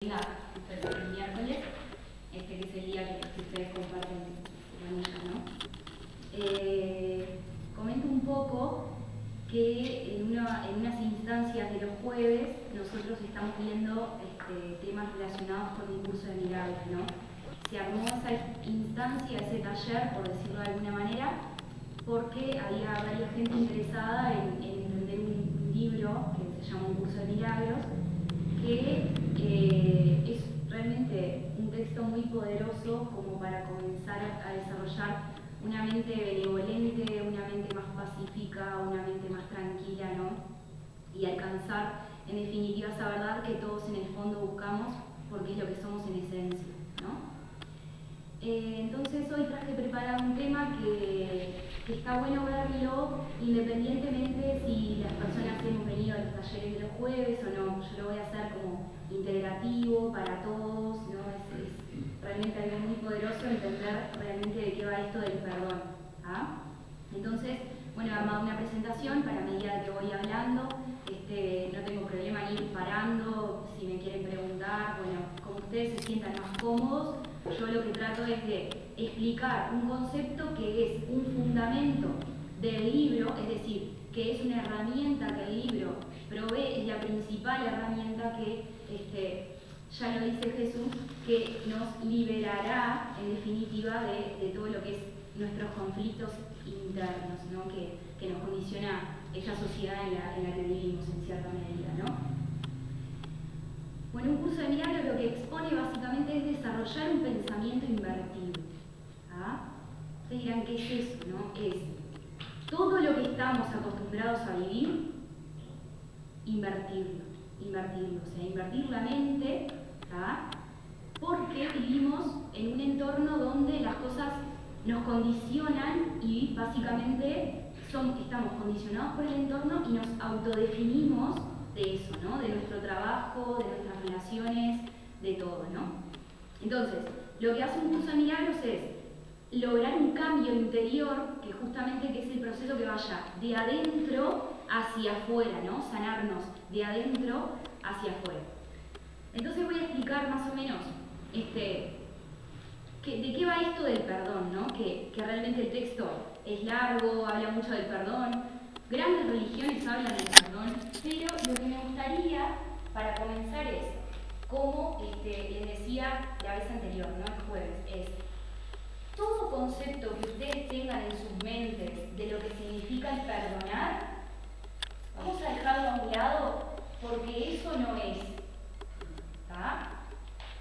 El miércoles, que es el día que ustedes comparten manilla, ¿no? Comento un poco que en unas instancias de los jueves nosotros estamos viendo temas relacionados con un curso de milagros, ¿no? Se armó esa instancia, ese taller, por decirlo de alguna manera, porque había varias gente interesada en entender un libro que se llama Un curso de milagros, que es realmente un texto muy poderoso como para comenzar a desarrollar una mente benevolente, una mente más pacífica, una mente más tranquila, ¿no? Y alcanzar, en definitiva, esa verdad que todos en el fondo buscamos porque es lo que somos en esencia, ¿no? Entonces hoy traje preparado un tema que está bueno verlo independientemente si las personas hemos venido a los talleres de los jueves o no. Yo lo voy a hacer como integrativo para todos, ¿no? Es realmente algo muy poderoso entender realmente de qué va esto del perdón. ¿Ah? Entonces, bueno, he armado una presentación para medida que voy hablando. No tengo problema en ir parando, si me quieren preguntar, bueno, como ustedes se sientan más cómodos. Yo lo que trato es de explicar un concepto que es un fundamento del libro, es decir, que es una herramienta que el libro provee, es la principal herramienta que, ya lo dice Jesús, que nos liberará en definitiva de todo lo que es nuestros conflictos internos, ¿no? que nos condiciona esa sociedad en la que vivimos en cierta medida, ¿no? Bueno, un curso de milagros lo que expone básicamente es desarrollar un pensamiento invertido. ¿Ah? Ustedes dirán, ¿qué es eso? ¿No? Es todo lo que estamos acostumbrados a vivir, invertirlo, o sea, invertir la mente, ¿ah? Porque vivimos en un entorno donde las cosas nos condicionan y básicamente estamos condicionados por el entorno y nos autodefinimos de eso, ¿no? De nuestro trabajo, de nuestras relaciones, de todo, ¿no? Entonces, lo que hace un curso de milagros es lograr un cambio interior, que justamente que es el proceso que vaya de adentro hacia afuera, ¿no? Sanarnos de adentro hacia afuera. Entonces voy a explicar más o menos de qué va esto del perdón, ¿no? Que realmente el texto es largo, habla mucho del perdón, grandes religiones hablan del perdón, pero lo que me gustaría para comenzar es, como les decía la vez anterior, ¿no? El jueves, es todo concepto que ustedes tengan en sus mentes de lo que significa el perdonar, vamos a dejarlo a un lado porque eso no es. ¿Tá?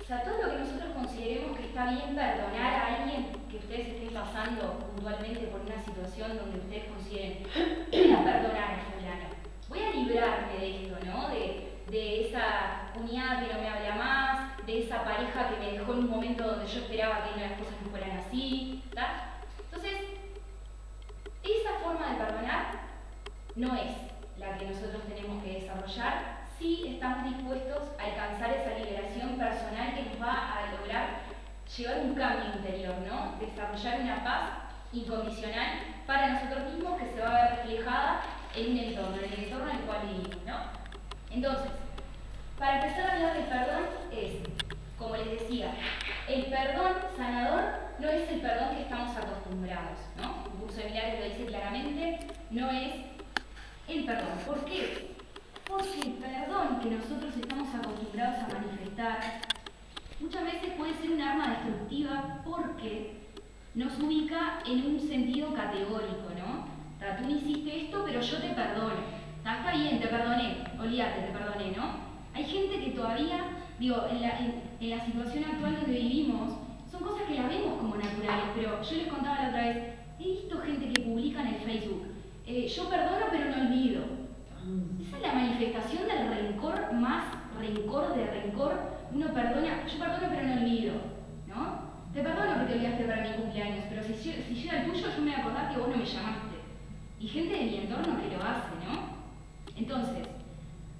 O sea, todo lo que nosotros consideremos que está bien perdonar a alguien que ustedes estén pasando puntualmente por una situación donde ustedes consideren, voy a perdonar a fulano, voy a librarme de esto, ¿no? De esa cuñada que no me habla más, de esa pareja que me dejó en un momento donde yo esperaba que las cosas no fueran así, ¿tá? Entonces, esa forma de perdonar no es la que nosotros tenemos que desarrollar si estamos dispuestos a alcanzar esa liberación personal que nos va a lograr llevar un cambio interior, ¿no? Desarrollar una paz incondicional para nosotros mismos que se va a ver reflejada en un entorno, en el entorno en el cual vivimos, ¿no? Entonces, para empezar a hablar del perdón es, como les decía, el perdón sanador no es el perdón que estamos acostumbrados, ¿no? Un curso de milagros lo dice claramente, no es el perdón. ¿Por qué? Porque el perdón que nosotros estamos acostumbrados a manifestar muchas veces puede ser un arma destructiva porque nos ubica en un sentido categórico, ¿no? O sea, tú me hiciste esto, pero yo te perdono. Está bien, te perdoné, olvídate, te perdoné, ¿no? Hay gente que todavía, en la situación actual donde vivimos, son cosas que las vemos como naturales, pero yo les contaba la otra vez, he visto gente que publica en el Facebook, yo perdono pero no olvido. Esa es la manifestación del rencor más rencor de rencor. Uno perdona, yo perdono pero no olvido, ¿no? Te perdono que te olvidaste para mi cumpleaños, pero si llega el tuyo yo me voy a acordar que vos no me llamaste. Y gente de mi entorno que lo hace, ¿no? Entonces,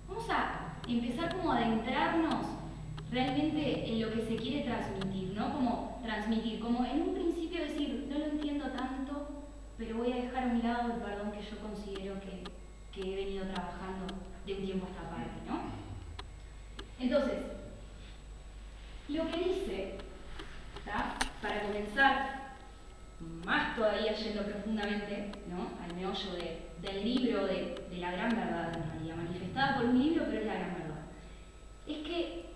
vamos a empezar como a adentrarnos realmente en lo que se quiere transmitir, ¿no? Como transmitir, como en un principio decir, no lo entiendo tanto, pero voy a dejar a un lado el perdón que yo considero que he venido trabajando de un tiempo a esta parte, ¿no? Entonces, yendo profundamente, ¿no?, al meollo del libro, de la gran verdad en realidad, manifestada por un libro, pero es la gran verdad. Es que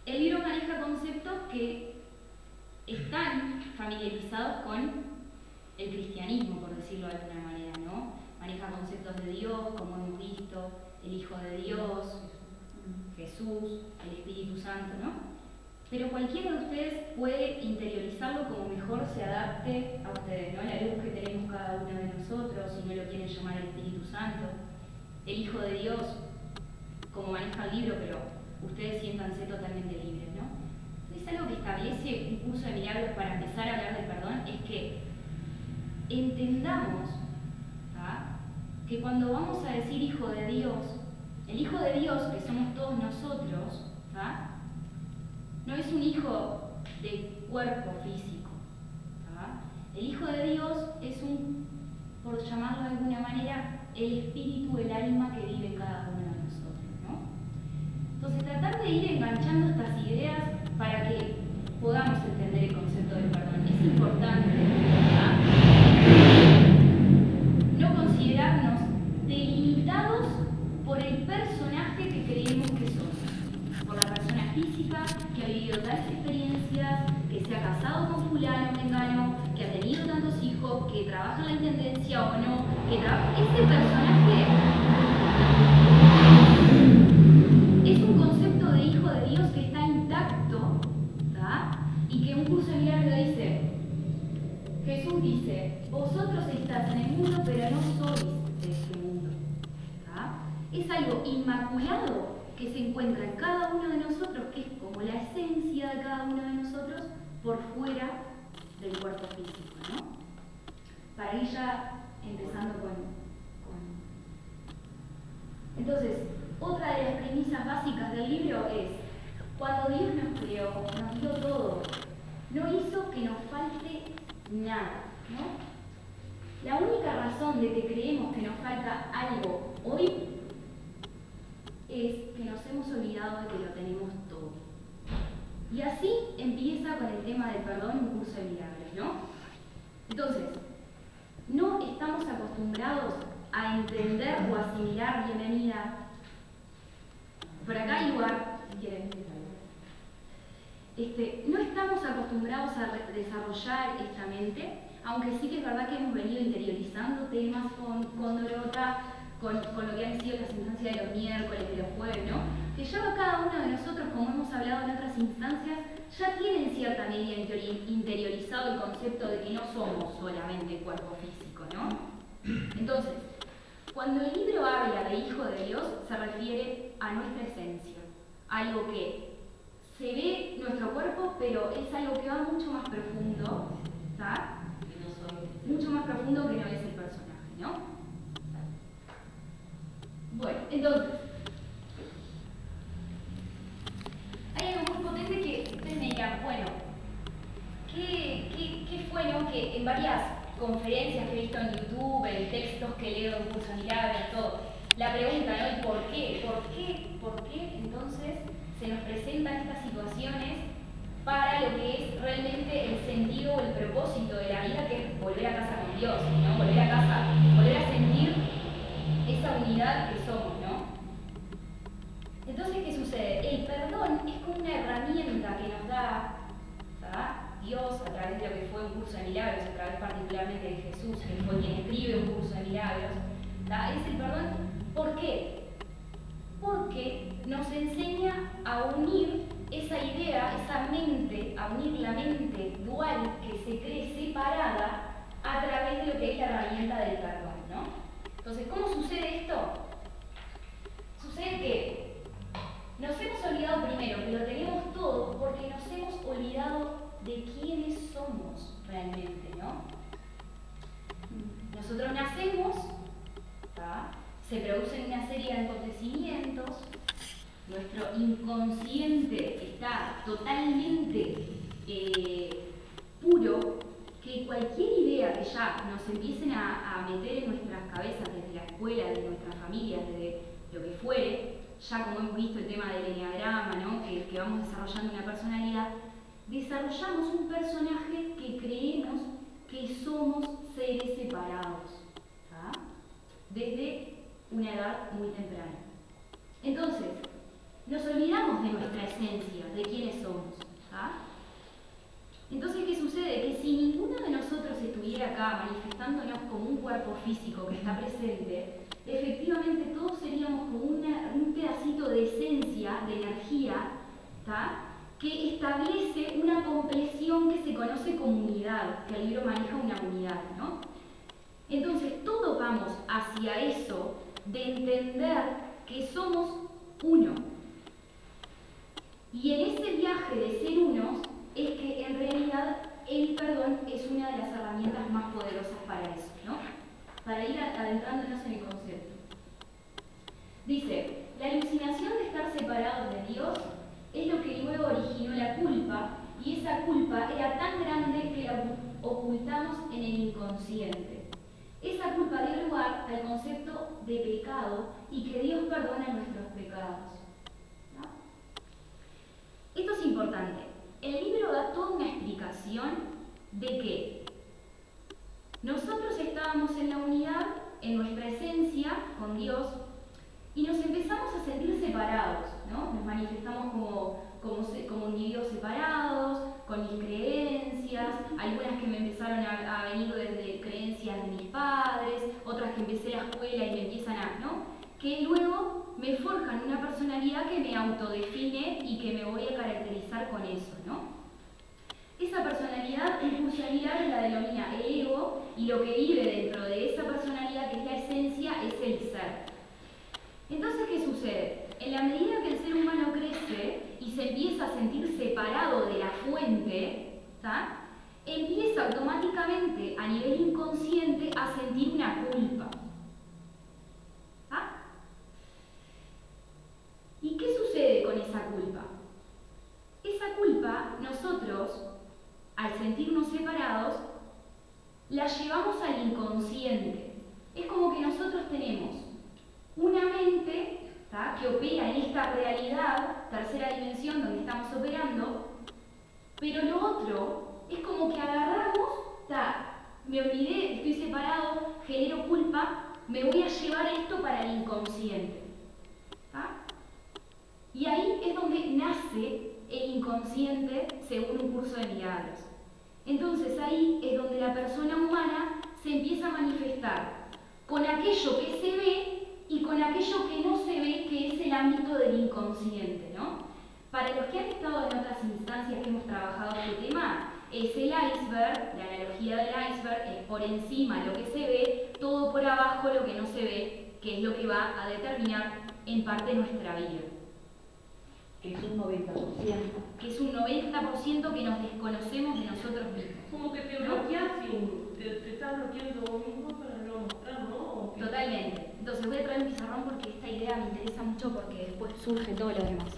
el libro maneja conceptos que están familiarizados con el cristianismo, por decirlo de alguna manera, ¿no? Maneja conceptos de Dios, como hemos visto, el Hijo de Dios, Jesús, el Espíritu Santo, ¿no? Pero cualquiera de ustedes puede interiorizarlo como mejor se adapte a ustedes, ¿no? La luz que tenemos cada uno de nosotros, si no lo quieren llamar el Espíritu Santo, el Hijo de Dios, como maneja el libro, pero ustedes siéntanse totalmente libres, ¿no? Entonces, algo que establece un curso de milagros para empezar a hablar del perdón es que entendamos, ¿tá?, que cuando vamos a decir Hijo de Dios, el Hijo de Dios, que somos todos nosotros, ¿tá?, no es un hijo de cuerpo físico, ¿tá? El Hijo de Dios es por llamarlo de alguna manera, el espíritu, el alma que vive en cada uno de nosotros, ¿no? Entonces, tratar de ir enganchando estas ideas para que podamos entender el concepto del perdón es importante, ¿tá? No considerarnos delimitados por el personaje que creemos que somos, por la persona física que ha vivido tales experiencias, que se ha casado con fulano, mengano, que ha tenido tantos hijos, que trabaja en la intendencia o no, ese personaje es un concepto de hijo de Dios que está intacto, ¿tá?, y que un curso de milagros dice, Jesús dice, vosotros estás en el mundo, pero no sois de este mundo, ¿tá? Es algo inmaculado que se encuentra en cada uno de nosotros, que es como la esencia de cada uno de nosotros por fuera del cuerpo físico, ¿no? Para ir ya empezando con... Entonces, otra de las premisas básicas del libro es, cuando Dios nos creó, nos dio todo, no hizo que nos falte nada, ¿no? La única razón de que creemos que nos falta algo hoy es que nos hemos olvidado de que lo tenemos todo. Y así empieza con el tema del perdón un curso de milagros, ¿no? Entonces, no estamos acostumbrados a entender o asimilar, bienvenida. Por acá hay lugar, si quieren. No estamos acostumbrados a desarrollar esta mente, aunque sí que es verdad que hemos venido interiorizando temas con Dorota, con lo que han sido las instancias de los miércoles, de los jueves, ¿no? Que ya cada uno de nosotros, como hemos hablado en otras instancias, ya tienen en cierta medida interiorizado el concepto de que no somos solamente cuerpo físico, ¿no? Entonces, cuando el libro habla de Hijo de Dios, se refiere a nuestra esencia, algo que se ve nuestro cuerpo, pero es algo que va mucho más profundo, ¿tá? Mucho más profundo que no es el personaje, ¿no? Bueno, entonces, hay algo muy potente que ustedes me dirán, bueno, ¿qué fue, no? Que en varias conferencias que he visto en YouTube, en textos que leo en Curso de Milagros, todo, la pregunta, ¿no? ¿Y por qué? ¿Por qué entonces se nos presentan estas situaciones para lo que es realmente el sentido o el propósito de la vida, que es volver a casa con Dios, ¿no? Volver a casa, volver a sentir esa unidad que somos, ¿no? Entonces, ¿qué sucede? El perdón es como una herramienta que nos da, ¿tá?, Dios a través de lo que fue un curso de milagros, a través particularmente de Jesús, que fue quien escribe un curso de milagros, ¿tá? Es el perdón. ¿Por qué? Porque nos enseña a unir esa idea, esa mente, a unir la mente dual que se cree separada a través de lo que es la herramienta del perdón, ¿no? Entonces, ¿cómo sucede esto? Sucede que nos hemos olvidado primero que lo tenemos todo porque nos hemos olvidado de quiénes somos realmente, ¿no? Nosotros nacemos, ¿tá?, se producen una serie de acontecimientos, nuestro inconsciente está totalmente puro, que cualquier idea que ya nos empiecen a meter en nuestras cabezas desde la escuela, desde nuestras familias, desde lo que fuere, ya como hemos visto el tema del eneagrama, ¿no?, que vamos desarrollando una personalidad, desarrollamos un personaje que creemos que somos seres separados, ¿tá? Desde una edad muy temprana. Entonces, nos olvidamos de nuestra esencia, de quiénes somos, ¿tá? Entonces, ¿qué sucede? Que si ninguno de nosotros estuviera acá manifestándonos como un cuerpo físico que está presente, efectivamente todos seríamos como un pedacito de esencia, de energía, ¿tá? Que establece una compleción que se conoce como unidad, que el libro maneja una unidad, ¿no? Entonces, todos vamos hacia eso de entender que somos uno. Y en ese viaje de ser unos es que en realidad el perdón es una de las herramientas más poderosas para eso, ¿no? Para ir adentrándonos en el concepto. Dice, la alucinación de estar separados de Dios es lo que luego originó la culpa, y esa culpa era tan grande que la ocultamos en el inconsciente. Esa culpa dio lugar al concepto de pecado y que Dios perdona nuestros pecados, ¿no? Esto es importante. El libro da toda una explicación de que nosotros estábamos en la unidad, en nuestra esencia, con Dios, y nos empezamos a sentir separados, ¿no? Nos manifestamos como individuos separados, con mis creencias, algunas que me empezaron a venir desde creencias de mis padres, otras que empecé la escuela y me empiezan a, ¿no? Que luego me forjan una personalidad que me autodefine y que me voy a caracterizar con eso, ¿no? Esa personalidad impulsional la denomina el ego, y lo que vive dentro de esa personalidad, que es la esencia, es el ser. Entonces, ¿qué sucede? En la medida que el ser humano crece y se empieza a sentir separado de la fuente, ¿tá? Empieza automáticamente a nivel inconsciente a sentir una culpa. ¿Ah? ¿Y qué sucede con esa culpa? Esa culpa, nosotros, al sentirnos separados, la llevamos al inconsciente. Es como que nosotros tenemos una mente, ¿tá?, que opera en esta realidad, tercera dimensión donde estamos operando, pero lo otro es como que agarramos, ¿tá?, me olvidé, estoy separado, genero culpa, me voy a llevar esto para el inconsciente, ¿tá? Y ahí es donde nace el inconsciente según un curso de milagros. Entonces ahí es donde la persona humana se empieza a manifestar con aquello que se ve y con aquello que no se ve, que es el ámbito del inconsciente, ¿no? Para los que han estado en otras instancias que hemos trabajado este tema, es el iceberg, la analogía del iceberg, es por encima lo que se ve, todo por abajo lo que no se ve, que es lo que va a determinar en parte nuestra vida. Que es un 90%. Que es un 90% que nos desconocemos de nosotros mismos. Como que te bloqueas y te estás bloqueando vos mismo para no mostrar, ¿no? Totalmente. Entonces voy a traer un pizarrón porque esta idea me interesa mucho porque después surge todo lo demás.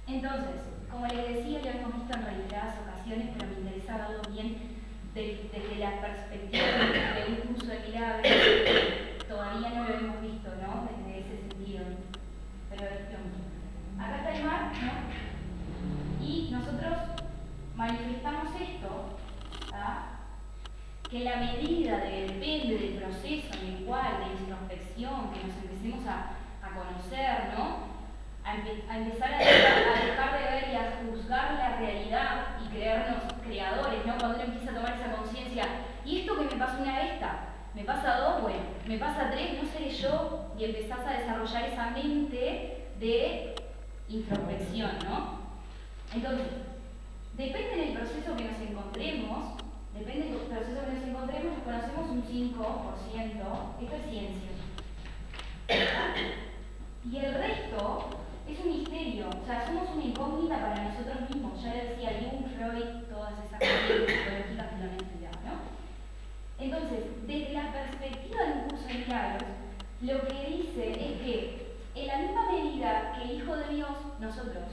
Entonces, como les decía, ya hemos visto en reiteradas ocasiones, pero me interesa verlo bien desde la perspectiva de un curso de milagros. Todavía no lo hemos visto, ¿no? Desde ese sentido. Pero acá está el mar, ¿no? Y nosotros manifestamos esto, que en la medida depende del proceso en el cual, de introspección, que nos empecemos a conocer, ¿no? A empezar a dejar de ver y a juzgar la realidad y creernos creadores, ¿no? Cuando uno empieza a tomar esa conciencia, ¿y esto que me pasa una vez? ¿Me pasa dos? Bueno, ¿me pasa tres? ¿No seré yo? Y empezás a desarrollar esa mente de introspección, ¿no? Entonces, depende del proceso que nos encontremos, nos conocemos un 5%, esto es ciencia. Y el resto es un misterio, o sea, somos una incógnita para nosotros mismos. Ya le decía Jung, Freud, todas esas corrientes psicológicas de la mentalidad, ¿no? Entonces, desde la perspectiva de un curso de milagros, lo que dice es que en la misma medida que el Hijo de Dios, nosotros,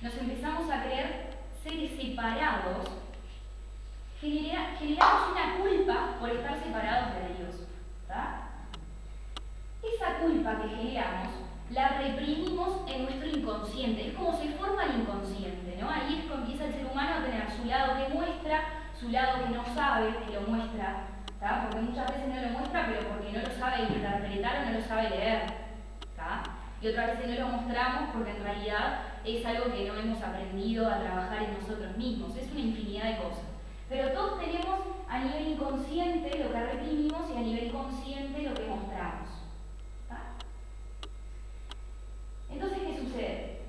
nos empezamos a creer seres separados, generamos una culpa por estar separados de Dios, ¿verdad? Esa culpa que generamos la reprimimos en nuestro inconsciente, es como se forma el inconsciente, ¿no? Ahí es cuando empieza el ser humano a tener su lado que muestra, su lado que no sabe que lo muestra, ¿tá? Porque muchas veces no lo muestra, pero porque no lo sabe interpretar o no lo sabe leer, ¿tá? Y otras veces no lo mostramos porque en realidad es algo que no hemos aprendido a trabajar en nosotros mismos, es una infinidad de cosas. Pero todos tenemos a nivel inconsciente lo que reprimimos y a nivel consciente lo que mostramos. Entonces, ¿qué sucede?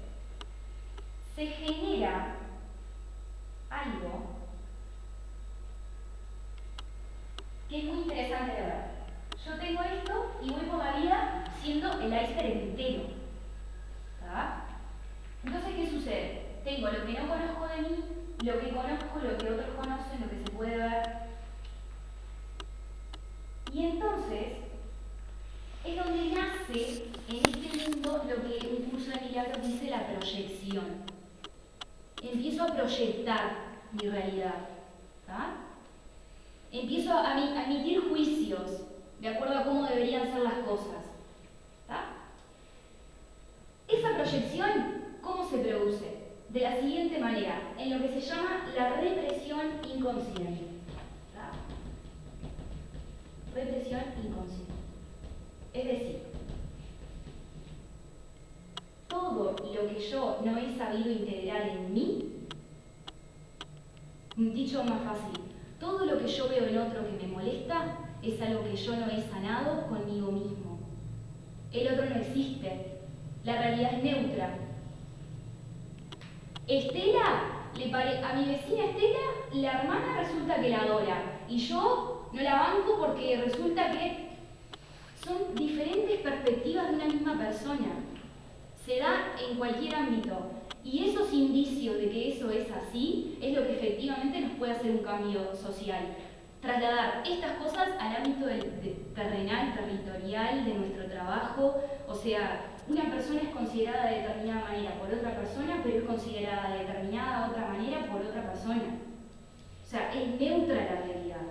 Se genera algo que es muy interesante de ver. Yo tengo esto y voy por la vida siendo el iceberg entero. ¿Tá? Entonces, ¿qué sucede? Tengo lo que no conozco de mí, lo que conozco, lo que otros conocen, lo que se puede ver. Y entonces, es donde nace en este mundo lo que un curso de milagros dice la proyección. Empiezo a proyectar mi realidad. ¿Tá? Empiezo a emitir juicios de acuerdo a cómo deberían ser las cosas. ¿Tá? Esa proyección, ¿cómo se produce? De la siguiente manera, en lo que se llama la represión inconsciente. ¿Tá? Represión inconsciente. Es decir, todo lo que yo no he sabido integrar en mí, dicho más fácil, todo lo que yo veo en otro que me molesta es algo que yo no he sanado conmigo mismo. El otro no existe, la realidad es neutra. A mi vecina Estela, la hermana resulta que la adora y yo no la banco porque resulta que son diferentes perspectivas de una misma persona. Se da en cualquier ámbito. Y esos indicios de que eso es así es lo que efectivamente nos puede hacer un cambio social. Trasladar estas cosas al ámbito terrenal, territorial, de nuestro trabajo. O sea, una persona es considerada de determinada manera por otra persona, pero es considerada de determinada otra manera por otra persona. O sea, es neutra la realidad.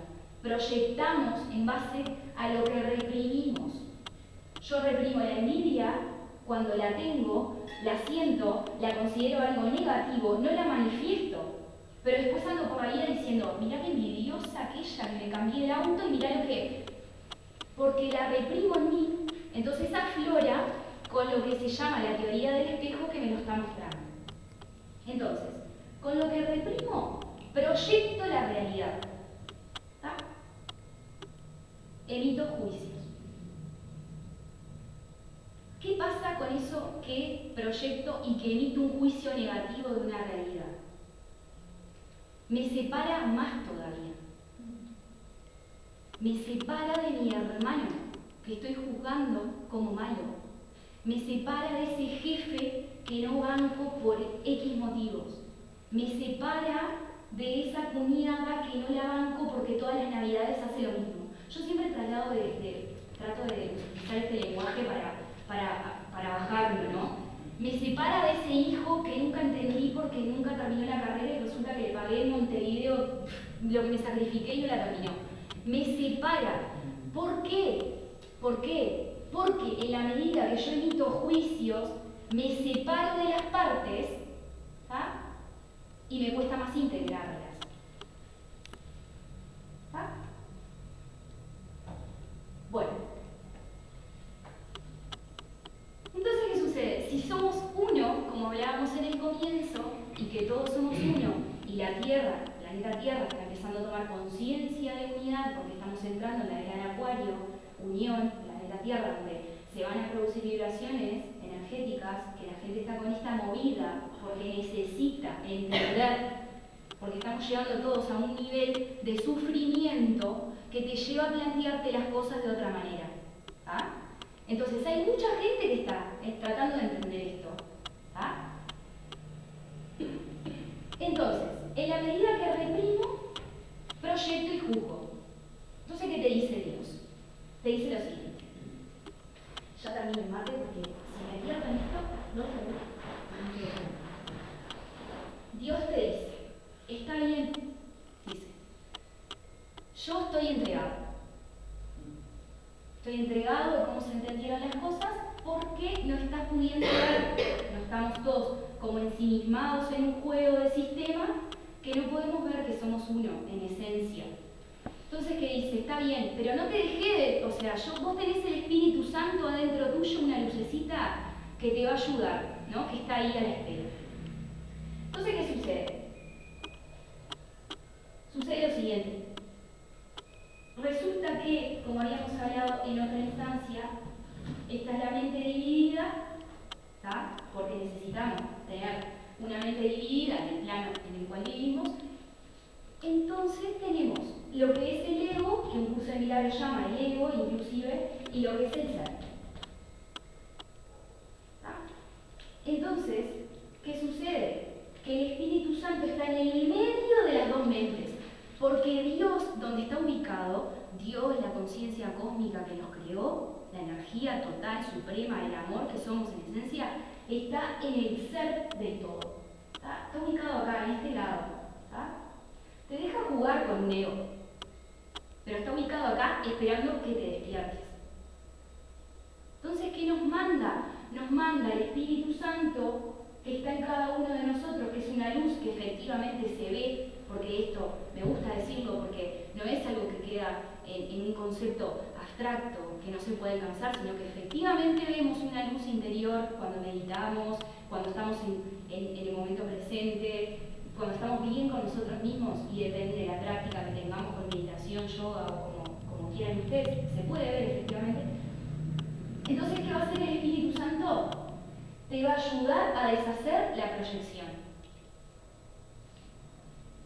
Proyectamos en base a lo que reprimimos. Yo reprimo la envidia cuando la tengo, la siento, la considero algo negativo, no la manifiesto. Pero después ando por la vida diciendo, mirá qué envidiosa aquella que me cambié el auto y mirá lo que... Porque la reprimo en mí, entonces aflora con lo que se llama la teoría del espejo que me lo está mostrando. Entonces, con lo que reprimo, proyecto la realidad. ¿Tá? Emito juicios. ¿Qué pasa con eso que proyecto y que emito un juicio negativo de una realidad? Me separa más todavía. Me separa de mi hermano, que estoy juzgando como malo. Me separa de ese jefe que no banco por X motivos. Me separa de esa cuñada que no la banco porque todas las navidades hace lo mismo. Yo siempre trato de utilizar este lenguaje para bajarlo, ¿no? Me separa de ese hijo que nunca entendí porque nunca terminó la carrera y resulta que le pagué en Montevideo lo que me sacrifiqué y no la terminó. Me separa. ¿Por qué? ¿Por qué? Porque en la medida que yo emito juicios, me separo de las partes, ¿tá? Y me cuesta más integrarlas. Tierra, el planeta Tierra está empezando a tomar conciencia de unidad porque estamos entrando en la era de Acuario, unión, planeta Tierra, donde se van a producir vibraciones energéticas, que la gente está con esta movida porque necesita entender, porque estamos llegando todos a un nivel de sufrimiento que te lleva a plantearte las cosas de otra manera. ¿Ah? Entonces hay mucha gente que está tratando de entender esto. ¿Ah? Entonces, en la medida que reprimo, proyecto y juzgo. Entonces, ¿qué te dice Dios? Te dice lo siguiente. Ya termino el mate porque si me pierdo en esto, no seguro. Dios te dice, está bien, dice, yo estoy entregado. Estoy entregado de cómo se entendieron las cosas porque no estás pudiendo ver, no estamos todos como ensimismados en un juego de sistema que no podemos ver que somos uno en esencia. Entonces, ¿qué dice? Está bien, pero no te dejé de, o sea, vos tenés el Espíritu Santo adentro tuyo, una lucecita que te va a ayudar, ¿no? Que está ahí a la espera. Entonces, ¿qué sucede? Sucede lo siguiente. Resulta que, como habíamos hablado en otra instancia, esta es la mente dividida, ¿tá? Porque necesitamos tener una mente dividida en el plano en el cual vivimos. Entonces tenemos lo que es el ego, que un curso de milagros llama el ego inclusive, y lo que es el ser. ¿Tá? Entonces, ¿qué sucede? Que el Espíritu Santo está en el medio de las dos mentes. Porque Dios, donde está ubicado, Dios, la conciencia cósmica que nos creó, la energía total, suprema, el amor que somos en esencia, está en el ser del todo. Está ubicado acá, en este lado. ¿Tá? Te deja jugar con un ego, pero está ubicado acá esperando que te despiertes. Entonces, ¿qué nos manda? Nos manda el Espíritu Santo que está en cada uno de nosotros, que es una luz que efectivamente se ve, porque esto me gusta decirlo porque no es algo que queda en un concepto abstracto que no se puede alcanzar, sino que efectivamente vemos una luz interior cuando meditamos, cuando estamos en el momento presente, cuando estamos bien con nosotros mismos, y depende de la práctica que tengamos con meditación, yoga o como quieran ustedes, se puede ver efectivamente. Entonces, ¿qué va a hacer el Espíritu Santo? Te va a ayudar a deshacer la proyección.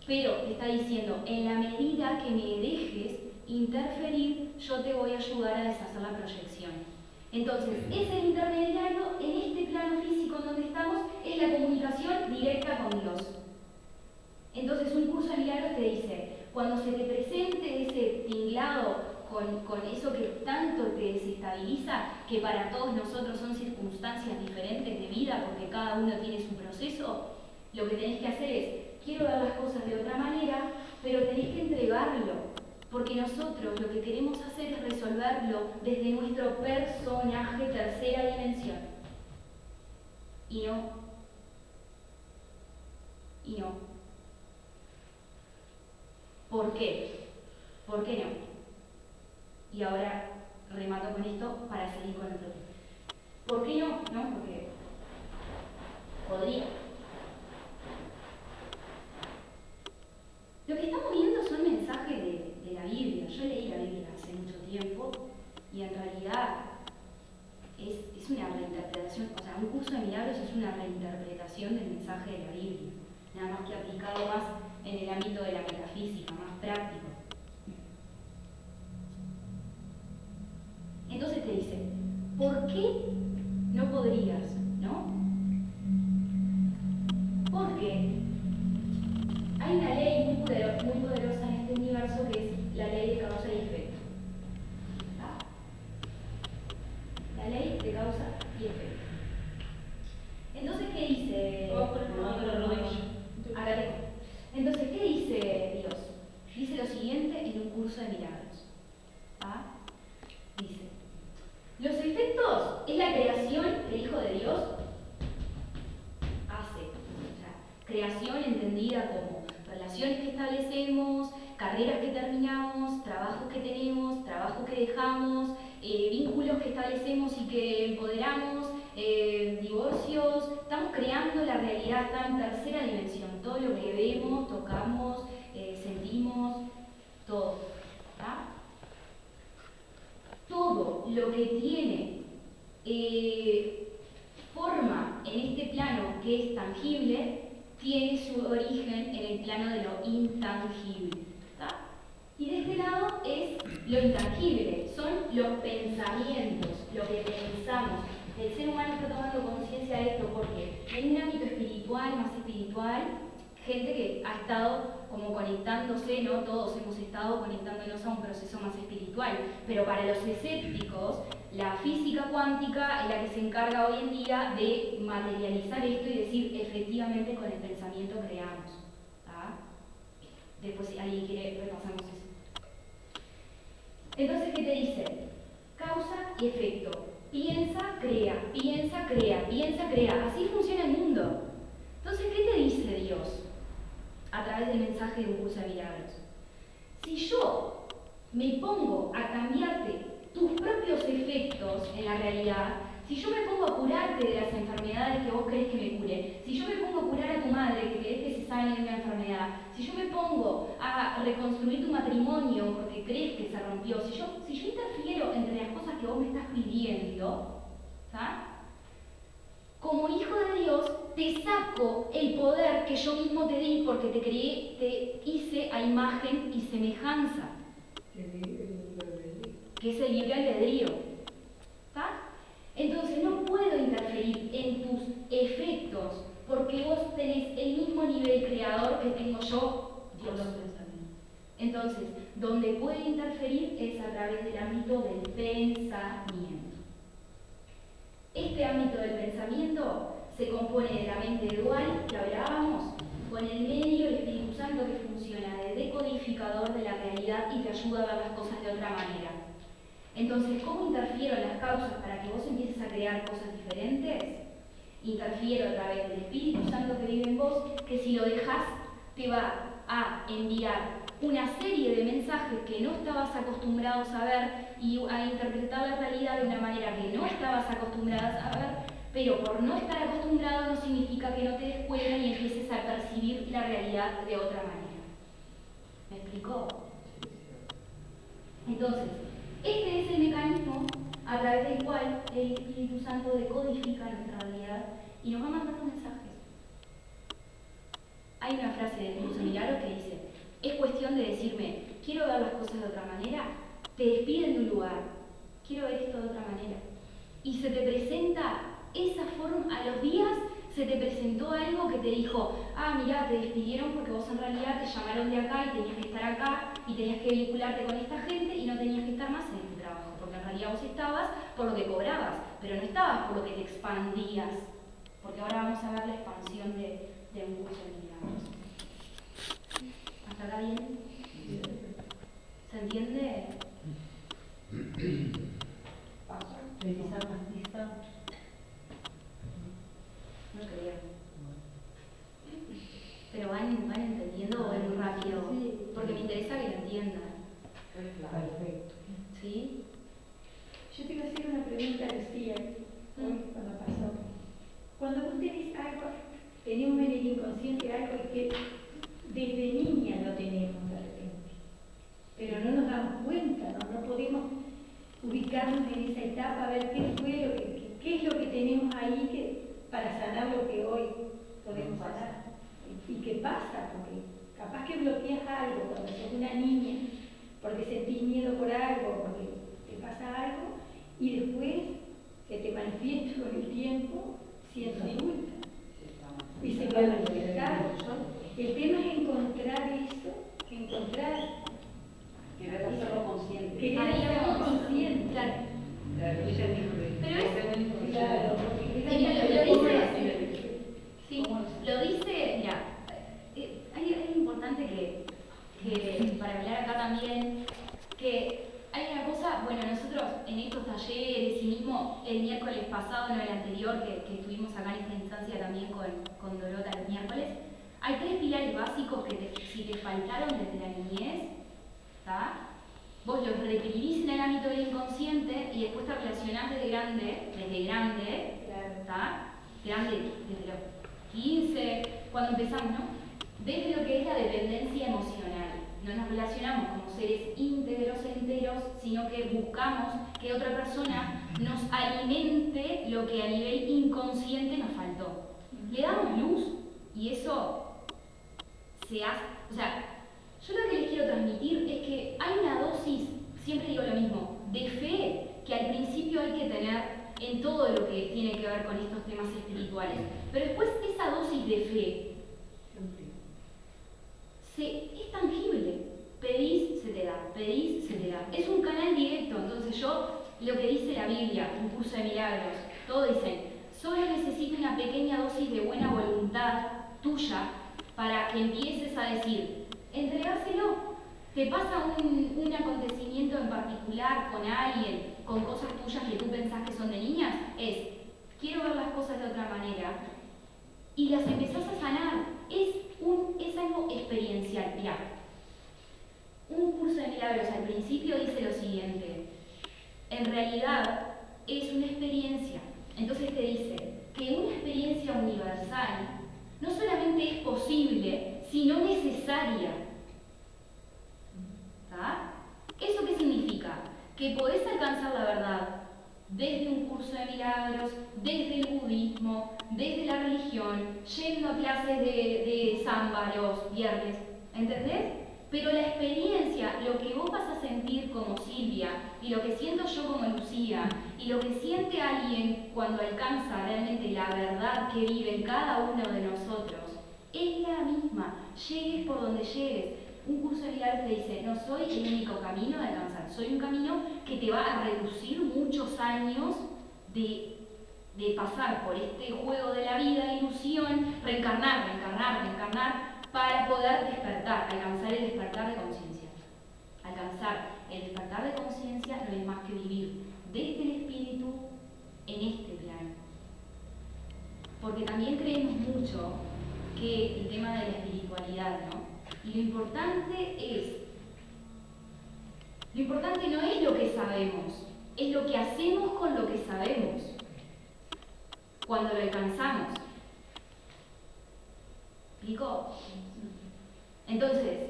Pero te está diciendo, en la medida que me dejes interferir, yo te voy a ayudar a deshacer la proyección. Entonces, ese intermediario en este plano físico en donde estamos es la comunicación directa con Dios. Entonces, un curso de milagros te dice, cuando se te presente ese tinglado con eso que tanto te desestabiliza, que para todos nosotros son circunstancias diferentes de vida, porque cada uno tiene su proceso, lo que tenés que hacer es, quiero ver las cosas de otra manera, pero tenés que entregarlo, porque nosotros lo que queremos hacer es resolverlo desde nuestro personaje tercera dimensión. Y no. ¿Por qué? ¿Por qué no? Y ahora remato con esto para seguir con el otro. ¿Por qué no? No, porque podría. Lo que estamos viendo son mensajes de la Biblia. Yo leí la Biblia hace mucho tiempo y en realidad es una reinterpretación, o sea, un curso de milagros es una reinterpretación del mensaje de la Biblia, nada más que aplicado más en el ámbito de la metafísica, más práctico. Entonces te dice, ¿por qué no podrías? ¿No? Porque hay una ley muy poderosa en este universo que es la ley de causa y efecto. ¿Ah? La ley de causa y efecto. Entonces, ¿qué dice? Acá tengo. Entonces, ¿qué dice Dios? Dice lo siguiente en un curso de milagros. ¿Ah? Dice, los efectos es la creación que el Hijo de Dios hace. O sea, creación entendida como relaciones que establecemos, carreras que terminamos, trabajos que tenemos, trabajos que dejamos, vínculos que establecemos y que empoderamos, divorcios, estamos creando la realidad, está en tercera dimensión, todo lo que vemos, tocamos, sentimos, todo, ¿tá? Todo lo que tiene forma en este plano que es tangible, tiene su origen en el plano de lo intangible, ¿tá? Y de este lado es lo intangible, son los pensamientos, lo que pensamos. El ser humano está tomando conciencia de esto porque en un ámbito espiritual, más espiritual, gente que ha estado como conectándose, ¿no? Todos hemos estado conectándonos a un proceso más espiritual, pero para los escépticos, la física cuántica es la que se encarga hoy en día de materializar esto y decir, efectivamente con el pensamiento creamos, ¿tá? Después, si alguien quiere, repasamos eso. Entonces, ¿qué te dice? Causa y efecto. Piensa, crea, piensa, crea, piensa, crea. Así funciona el mundo. Entonces, ¿qué te dice Dios a través del mensaje de un curso de milagros? Si yo me pongo a cambiarte tus propios efectos en la realidad, si yo me pongo a curarte de las enfermedades que vos querés que me cure, si yo me pongo a curar a tu madre que querés que se sane de una enfermedad, si yo me pongo a reconstruir tu matrimonio porque crees que se rompió, si yo interfiero entre las cosas que vos me estás pidiendo, ¿tá? Como hijo de Dios, te saco el poder que yo mismo te di porque te creé, te hice a imagen y semejanza, que es el libre albedrío. ¿Tá? Entonces no puedo interferir en tus efectos porque vos tenés el mismo nivel creador que tengo yo, Dios. Entonces, donde puede interferir es a través del ámbito del pensamiento. Este ámbito del pensamiento se compone de la mente dual que hablábamos, con el medio el Espíritu Santo que funciona de decodificador de la realidad y te ayuda a ver las cosas de otra manera. Entonces, ¿cómo interfiero en las causas para que vos empieces a crear cosas diferentes? Interfiero a través del Espíritu Santo que vive en vos, que si lo dejas te va a enviar una serie de mensajes que no estabas acostumbrados a ver y a interpretar la realidad de una manera que no estabas acostumbradas a ver, pero por no estar acostumbrado no significa que no te des cuenta y empieces a percibir la realidad de otra manera. ¿Me explicó? Entonces, este es el mecanismo a través del cual el Espíritu Santo decodifica nuestra realidad y nos va mandando mensajes. Hay una frase de Curso de Milagros que dice: es cuestión de decirme, quiero ver las cosas de otra manera, te despiden de un lugar, quiero ver esto de otra manera. Y se te presenta esa forma, a los días se te presentó algo que te dijo, mirá, te despidieron porque vos en realidad te llamaron de acá y tenías que estar acá y tenías que vincularte con esta gente y no tenías que estar más en este trabajo, porque en realidad vos estabas por lo que cobrabas, pero no estabas por lo que te expandías, porque ahora vamos a ver la expansión de un curso de milagros. ¿Hasta acá bien? ¿Se entiende? Precisar más lista. No creo. Pero van entendiendo o es muy rápido, porque me interesa que lo entiendan. Perfecto. ¿Sí? Yo te iba a hacer una pregunta, Lucía, hoy cuando pasó. Cuando vos tenés algo, tenemos en el inconsciente algo que desde niña lo tenemos de repente, pero no nos damos cuenta, no podemos ubicarnos en esa etapa, a ver qué fue qué es lo que tenemos ahí para sanar lo que hoy podemos sanar. ¿Y qué pasa? Porque capaz que bloqueas algo cuando sos una niña, porque sentís miedo por algo, porque te pasa algo, y después se te manifiesta con el tiempo siendo adulta. Y se va a manifestar. El tema es encontrar eso, Querer hacerlo consciente. querer hacerlo consciente. Claro. Pero es Claro, Sí, lo dice, mira, hay algo importante que para hablar acá también, que hay una cosa, bueno, nosotros en estos talleres y mismo el miércoles pasado, no el anterior, que estuvimos acá en esta instancia también con Dorota el miércoles, hay 3 pilares básicos que si te faltaron desde la niñez, ¿tá? Vos los reprimís en el ámbito del inconsciente y después te relacionás desde grande, ¿está? Te dan desde los 15, cuando empezamos, ¿no? Desde lo que es la dependencia emocional. No nos relacionamos como seres íntegros, enteros, sino que buscamos que otra persona nos alimente lo que a nivel inconsciente nos faltó. Le damos luz y eso se hace. O sea, yo lo que les quiero transmitir es que hay una dosis, siempre digo lo mismo, de fe que al principio hay que tener en todo lo que tiene que ver con estos temas espirituales. Pero después esa dosis de fe es tangible. Pedís, se te da. Pedís, se te da. Es un canal directo. Entonces yo, lo que dice la Biblia, un curso de milagros, todos dicen, solo necesito una pequeña dosis de buena voluntad tuya para que empieces a decir, entregárselo. Te pasa un acontecimiento en particular con alguien, con cosas tuyas que tú pensás que son de niñas, quiero ver las cosas de otra manera. Y las empezás a sanar. Es algo experiencial. Mirá, un curso de milagros al principio dice lo siguiente, en realidad es una experiencia. Entonces te dice que una experiencia universal no solamente es posible, sino necesaria. ¿Está? ¿Eso qué significa? Que podés alcanzar la verdad desde un curso de milagros, desde el budismo, desde la religión, yendo a clases de samba los viernes, ¿entendés? Pero la experiencia, lo que vos vas a sentir como Silvia, y lo que siento yo como Lucía, y lo que siente alguien cuando alcanza realmente la verdad que vive en cada uno de nosotros, es la misma, llegues por donde llegues. Un curso de milagros te dice, no soy el único camino de alcanzar, soy un camino que te va a reducir muchos años de pasar por este juego de la vida, ilusión, reencarnar, para poder despertar, alcanzar el despertar de conciencia. Alcanzar el despertar de conciencia no es más que vivir desde el espíritu en este plano. Porque también creemos mucho que el tema de la espiritualidad, ¿no? Y lo importante no es lo que sabemos, es lo que hacemos con lo que sabemos cuando lo alcanzamos. ¿Explico? Entonces,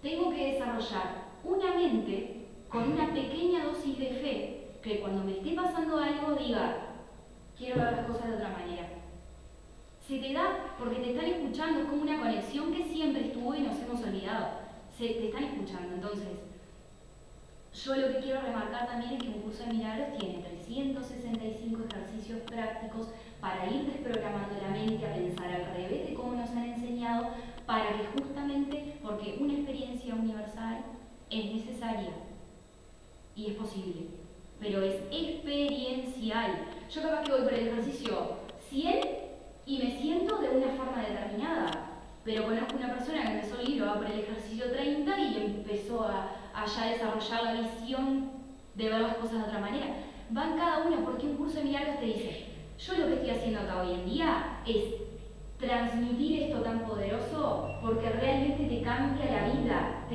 tengo que desarrollar una mente con una pequeña dosis de fe que cuando me esté pasando algo diga, quiero ver las cosas de otra manera. Se te da porque te están escuchando, es como una conexión que siempre estuvo y nos hemos olvidado. Te están escuchando. Entonces, yo lo que quiero remarcar también es que un curso de milagros tiene 365 ejercicios prácticos para ir desprogramando la mente a pensar al revés de cómo nos han enseñado, para que justamente, porque una experiencia universal es necesaria y es posible, pero es experiencial. Yo capaz que voy por el ejercicio 100 y me siento de una forma determinada, pero conozco una persona que empezó el libro, va por el ejercicio 30 y empezó a ya desarrollar la visión de ver las cosas de otra manera. Van cada uno, porque un curso de milagros te dice, yo lo que estoy haciendo acá hoy en día es transmitir esto tan poderoso porque realmente te cambia la vida,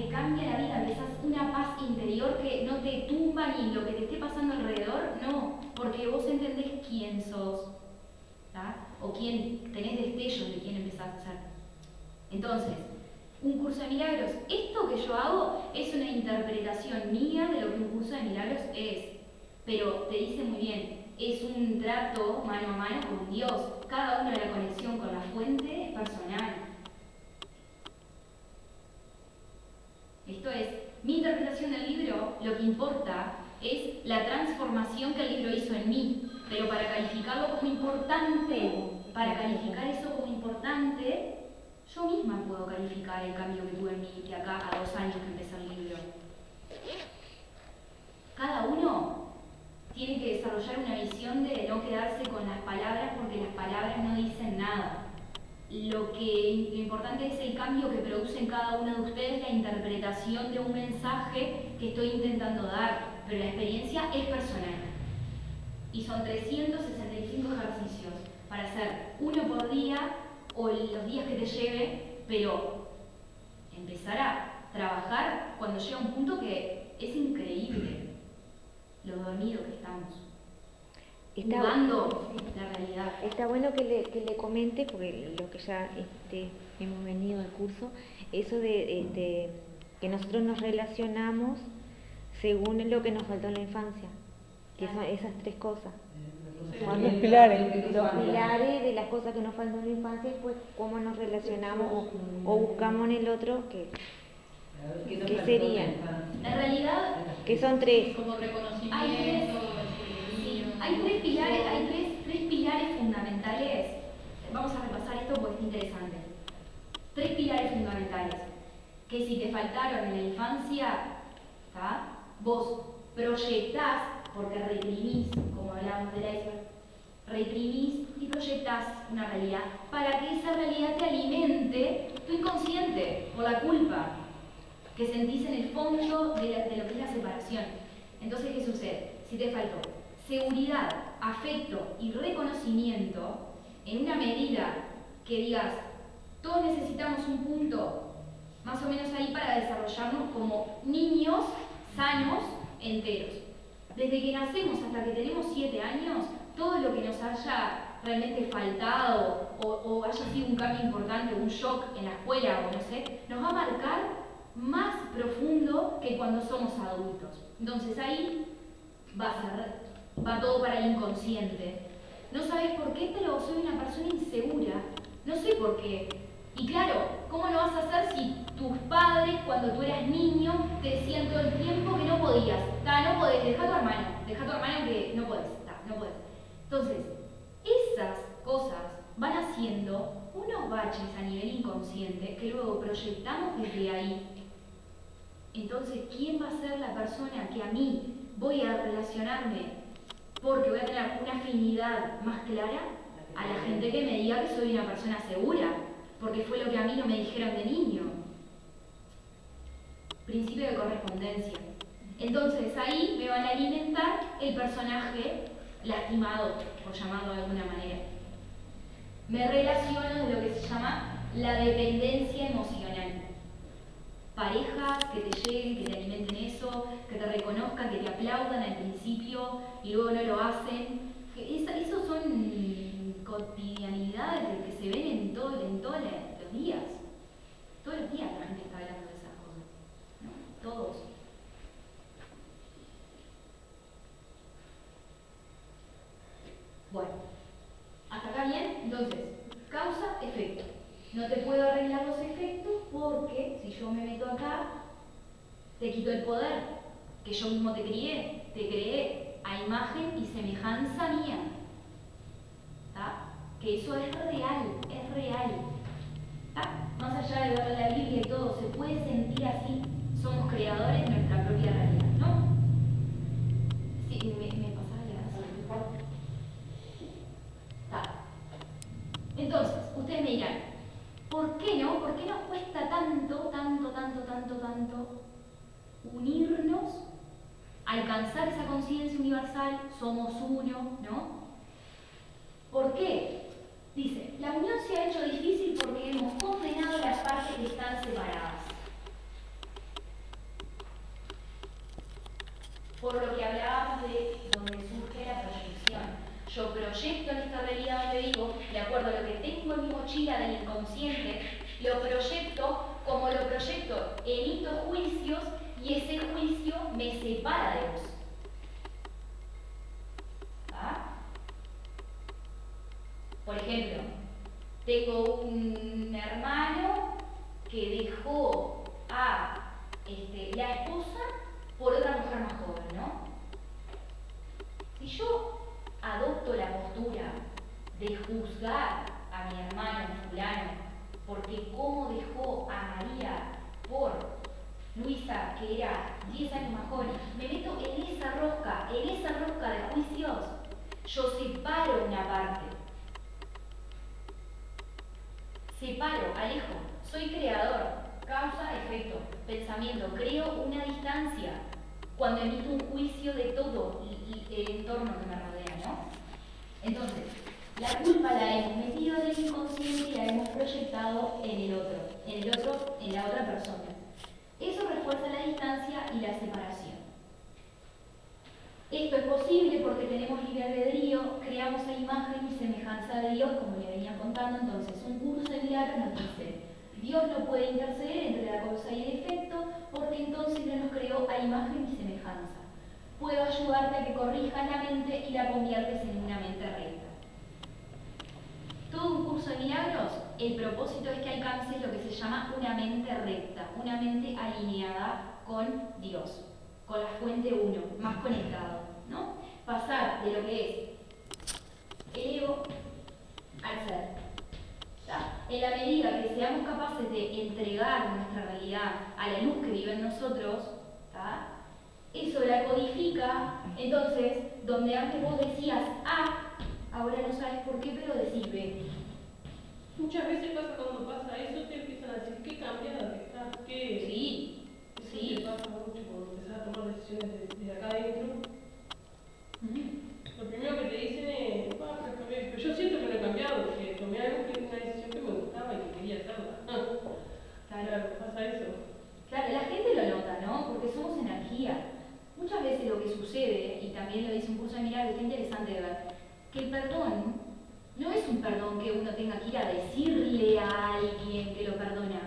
empezás una paz interior que no te tumba ni lo que te esté pasando alrededor, no, porque vos entendés quién sos, ¿tá? O quién, tenés destellos de quién empezás a ser. Entonces, un curso de milagros, esto que yo hago es una interpretación mía de lo que un curso de milagros es, pero te dice muy bien, es un trato mano a mano con Dios, cada uno de la conexión con la fuente es personal. Esto es, mi interpretación del libro, lo que importa es la transformación que el libro hizo en mí, pero para calificarlo como importante, para calificar eso como importante, yo misma puedo calificar el cambio que tuve en mí de acá a 2 años que empecé el libro. Cada uno tiene que desarrollar una visión de no quedarse con las palabras porque las palabras no dicen nada. Lo importante es el cambio que produce en cada uno de ustedes, la interpretación de un mensaje que estoy intentando dar, pero la experiencia es personal. Y son 365 ejercicios para hacer uno por día o los días que te lleve, pero empezar a trabajar cuando llega un punto que es increíble lo dormido que estamos. jugando la realidad. Está bueno que le comente, porque lo que ya hemos venido del curso, eso de que nosotros nos relacionamos según lo que nos faltó en la infancia, que son esas tres cosas. Los pilares. Los pilares de las cosas que nos faltan en la infancia y pues cómo nos relacionamos o buscamos en el otro, que serían. En realidad, Que son tres. Como reconocimiento. Hay tres pilares, tres pilares fundamentales. Vamos a repasar esto porque es interesante. Tres pilares fundamentales que si te faltaron en la infancia, ¿tá? Vos proyectás, porque reprimís, como hablábamos del iceberg, reprimís y proyectás una realidad para que esa realidad te alimente tu inconsciente por la culpa que sentís en el fondo de lo que es la separación. Entonces, ¿qué sucede? Si te faltó seguridad, afecto y reconocimiento, en una medida que digas, todos necesitamos un punto más o menos ahí para desarrollarnos como niños sanos, enteros. Desde que nacemos hasta que tenemos 7 años, todo lo que nos haya realmente faltado o haya sido un cambio importante, un shock en la escuela o no sé, nos va a marcar más profundo que cuando somos adultos. Entonces ahí va todo para el inconsciente. No sabes por qué, pero soy una persona insegura. No sé por qué. Y claro, ¿cómo lo vas a hacer si tus padres, cuando tú eras niño, te decían todo el tiempo que no podías? No podés, deja a tu hermano que no podés, no podés. Entonces, esas cosas van haciendo unos baches a nivel inconsciente que luego proyectamos desde ahí. Entonces, ¿quién va a ser la persona que a mí voy a relacionarme porque voy a tener una afinidad más clara? A la gente que me diga que soy una persona segura, porque fue lo que a mí no me dijeron de niño. Principio de correspondencia. Entonces ahí me van a alimentar el personaje lastimado, por llamarlo de alguna manera. Me relaciono de lo que se llama la dependencia emocional. Parejas que te lleguen, que te alimenten eso, que te reconozcan, que te aplaudan al principio y luego no lo hacen. Esos son cotidianidades que se ven en todos los días. Todos los días la gente está hablando de esas cosas, ¿no? Todos. Bueno, hasta acá bien. Entonces, causa, efecto. No te puedo arreglar los efectos porque si yo me meto acá, te quito el poder que yo mismo te creé a imagen y semejanza mía. ¿Tá? Que eso es real. ¿Tá? Más allá de ver la Biblia y todo, se puede sentir así. Somos creadores de nuestra propia realidad, ¿no? Sí, me pasaba la razón. Tá. Entonces, ustedes me dirán, ¿por qué no? ¿Por qué nos cuesta tanto unirnos, alcanzar esa conciencia universal? Somos uno, ¿no? ¿Por qué? Dice, la unión se ha hecho difícil porque hemos condenado las partes que están separadas. Por lo que hablábamos de donde surge la proyección. Yo proyecto en esta realidad donde vivo, de acuerdo a lo que tengo en mi mochila del inconsciente, lo proyecto como lo proyecto, emito juicios y ese juicio me separa de vos. ¿Ah? Por ejemplo, tengo un hermano que dejó a la esposa por otra mujer más joven, ¿no? Si yo adopto la postura de juzgar a mi hermano fulano porque cómo dejó a María por Luisa, que era 10 años más joven, me meto en esa rosca de juicios, yo separo una parte. Separo, alejo, soy creador, causa, efecto, pensamiento, creo una distancia cuando emito un juicio de todo el entorno que me rodea, ¿no? Entonces, la culpa la hemos metido en el inconsciente y la hemos proyectado en la otra persona. Eso refuerza la distancia y la separación. Esto es posible porque tenemos libre albedrío, creamos a imagen y semejanza de Dios, como le venía contando. Entonces, un curso de milagros nos dice, Dios no puede interceder entre la causa y el efecto, porque entonces no nos creó a imagen y semejanza. Puedo ayudarte a que corrijas la mente y la conviertes en una mente recta. Todo un curso de milagros, el propósito es que alcances lo que se llama una mente recta, una mente alineada con Dios, con la fuente uno, más conectado, ¿no? Pasar de lo que es el ego al ser. En la medida que seamos capaces de entregar nuestra realidad a la luz que vive en nosotros, ¿tá? Eso la codifica. Entonces, donde antes vos decías A, ahora no sabes por qué, pero decís B. Muchas veces pasa cuando pasa eso, te empiezan a decir qué cambiada que estás, qué... Sí, Eso sí. te pasa mucho cuando empezás a tomar decisiones de acá adentro. Lo primero que te dicen es, pero cambié. Pero yo siento que no he cambiado, que tomé algo que una decisión que me gustaba y que quería hacerla. Claro, pasa eso. Claro, la gente lo nota, ¿no? Porque somos energía. Muchas veces lo que sucede, y también lo dice un curso de milagros, está interesante de ver, que el perdón no es un perdón que uno tenga que ir a decirle a alguien que lo perdona.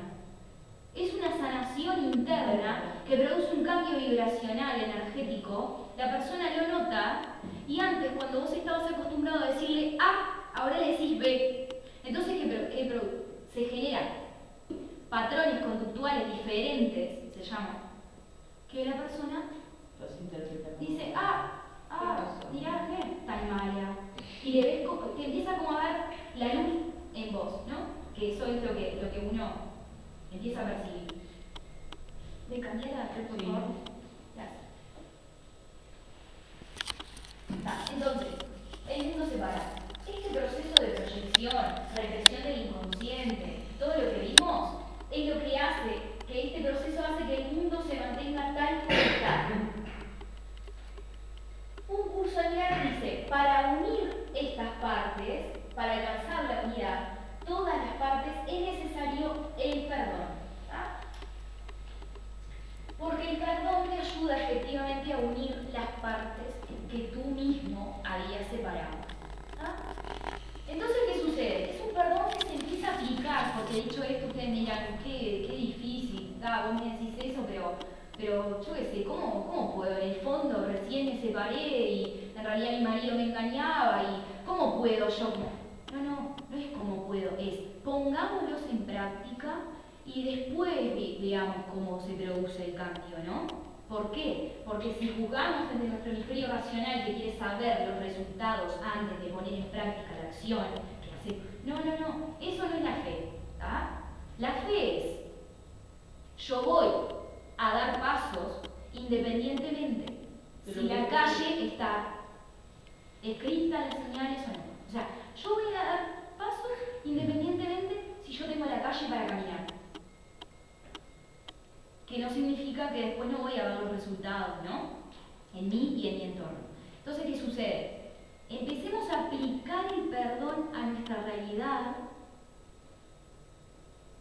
Es una sanación interna que produce un cambio vibracional, energético. La persona lo nota y antes, cuando vos estabas acostumbrado a decirle A, ahora le decís B. Entonces, ¿qué se generan patrones conductuales diferentes, se llama, que la persona dice, dirá que tan mala. Y le ves, te empieza como a ver la luz en vos, ¿no? Que eso es lo que uno empieza a percibir. ¿Me cambié la por favor? Gracias. Entonces, el mundo separa. Este proceso de proyección, represión del inconsciente, todo lo que vimos, es lo que hace, que este proceso hace que el mundo se mantenga tal como está. Un curso de milagros dice, para unir estas partes, para alcanzar la unidad, todas las partes, es necesario el perdón. ¿Tá? Porque el perdón te ayuda efectivamente a unir las partes que tú mismo habías separado. ¿Tá? Entonces, ¿qué sucede? Es un perdón que se empieza a aplicar, porque dicho esto, ustedes me dirán, qué difícil, vos me decís eso, pero yo qué sé, ¿cómo puedo? En el fondo recién me separé y en realidad mi marido me engañaba y ¿cómo puedo yo? No es cómo puedo, es pongámoslos en práctica y después veamos cómo se produce el cambio, ¿no? ¿Por qué? Porque si juzgamos desde nuestro hemisferio racional que quiere saber los resultados antes de poner en práctica la acción, que hace, no, eso no es la fe, ¿tá? La fe es, yo voy a dar pasos independientemente si la calle está escrita las señales o no. O sea, yo voy a dar pasos independientemente si yo tengo la calle para caminar. Que no significa que después no voy a ver los resultados, ¿no? En mí y en mi entorno. Entonces, ¿qué sucede? Empecemos a aplicar el perdón a nuestra realidad.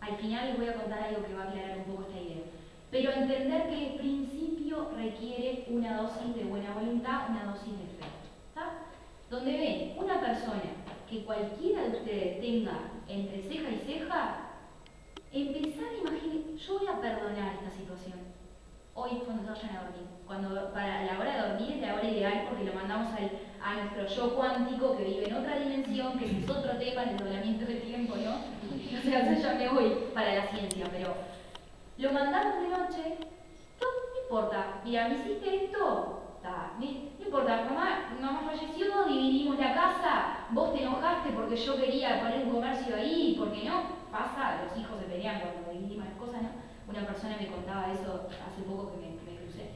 Al final les voy a contar algo que va a aclarar un poco esta idea. Pero entender que el principio requiere una dosis de buena voluntad, una dosis de fe. ¿Tá? Donde ven una persona que cualquiera de ustedes tenga entre ceja y ceja, empezar a imaginar, yo voy a perdonar esta situación. Hoy cuando se vayan a dormir. Para la hora de dormir es la hora ideal porque lo mandamos a nuestro yo cuántico que vive en otra dimensión, que ese es otro tema, el desdoblamiento del tiempo, ¿no? O sea, ya me voy para la ciencia, pero lo mandamos de noche, no importa, mira, me hiciste esto, no importa, mamá falleció, dividimos la casa, vos te enojaste porque yo quería poner un comercio ahí, porque no, pasa, los hijos se pelean cuando dividimos las cosas, ¿no? Una persona me contaba eso hace poco que me crucé.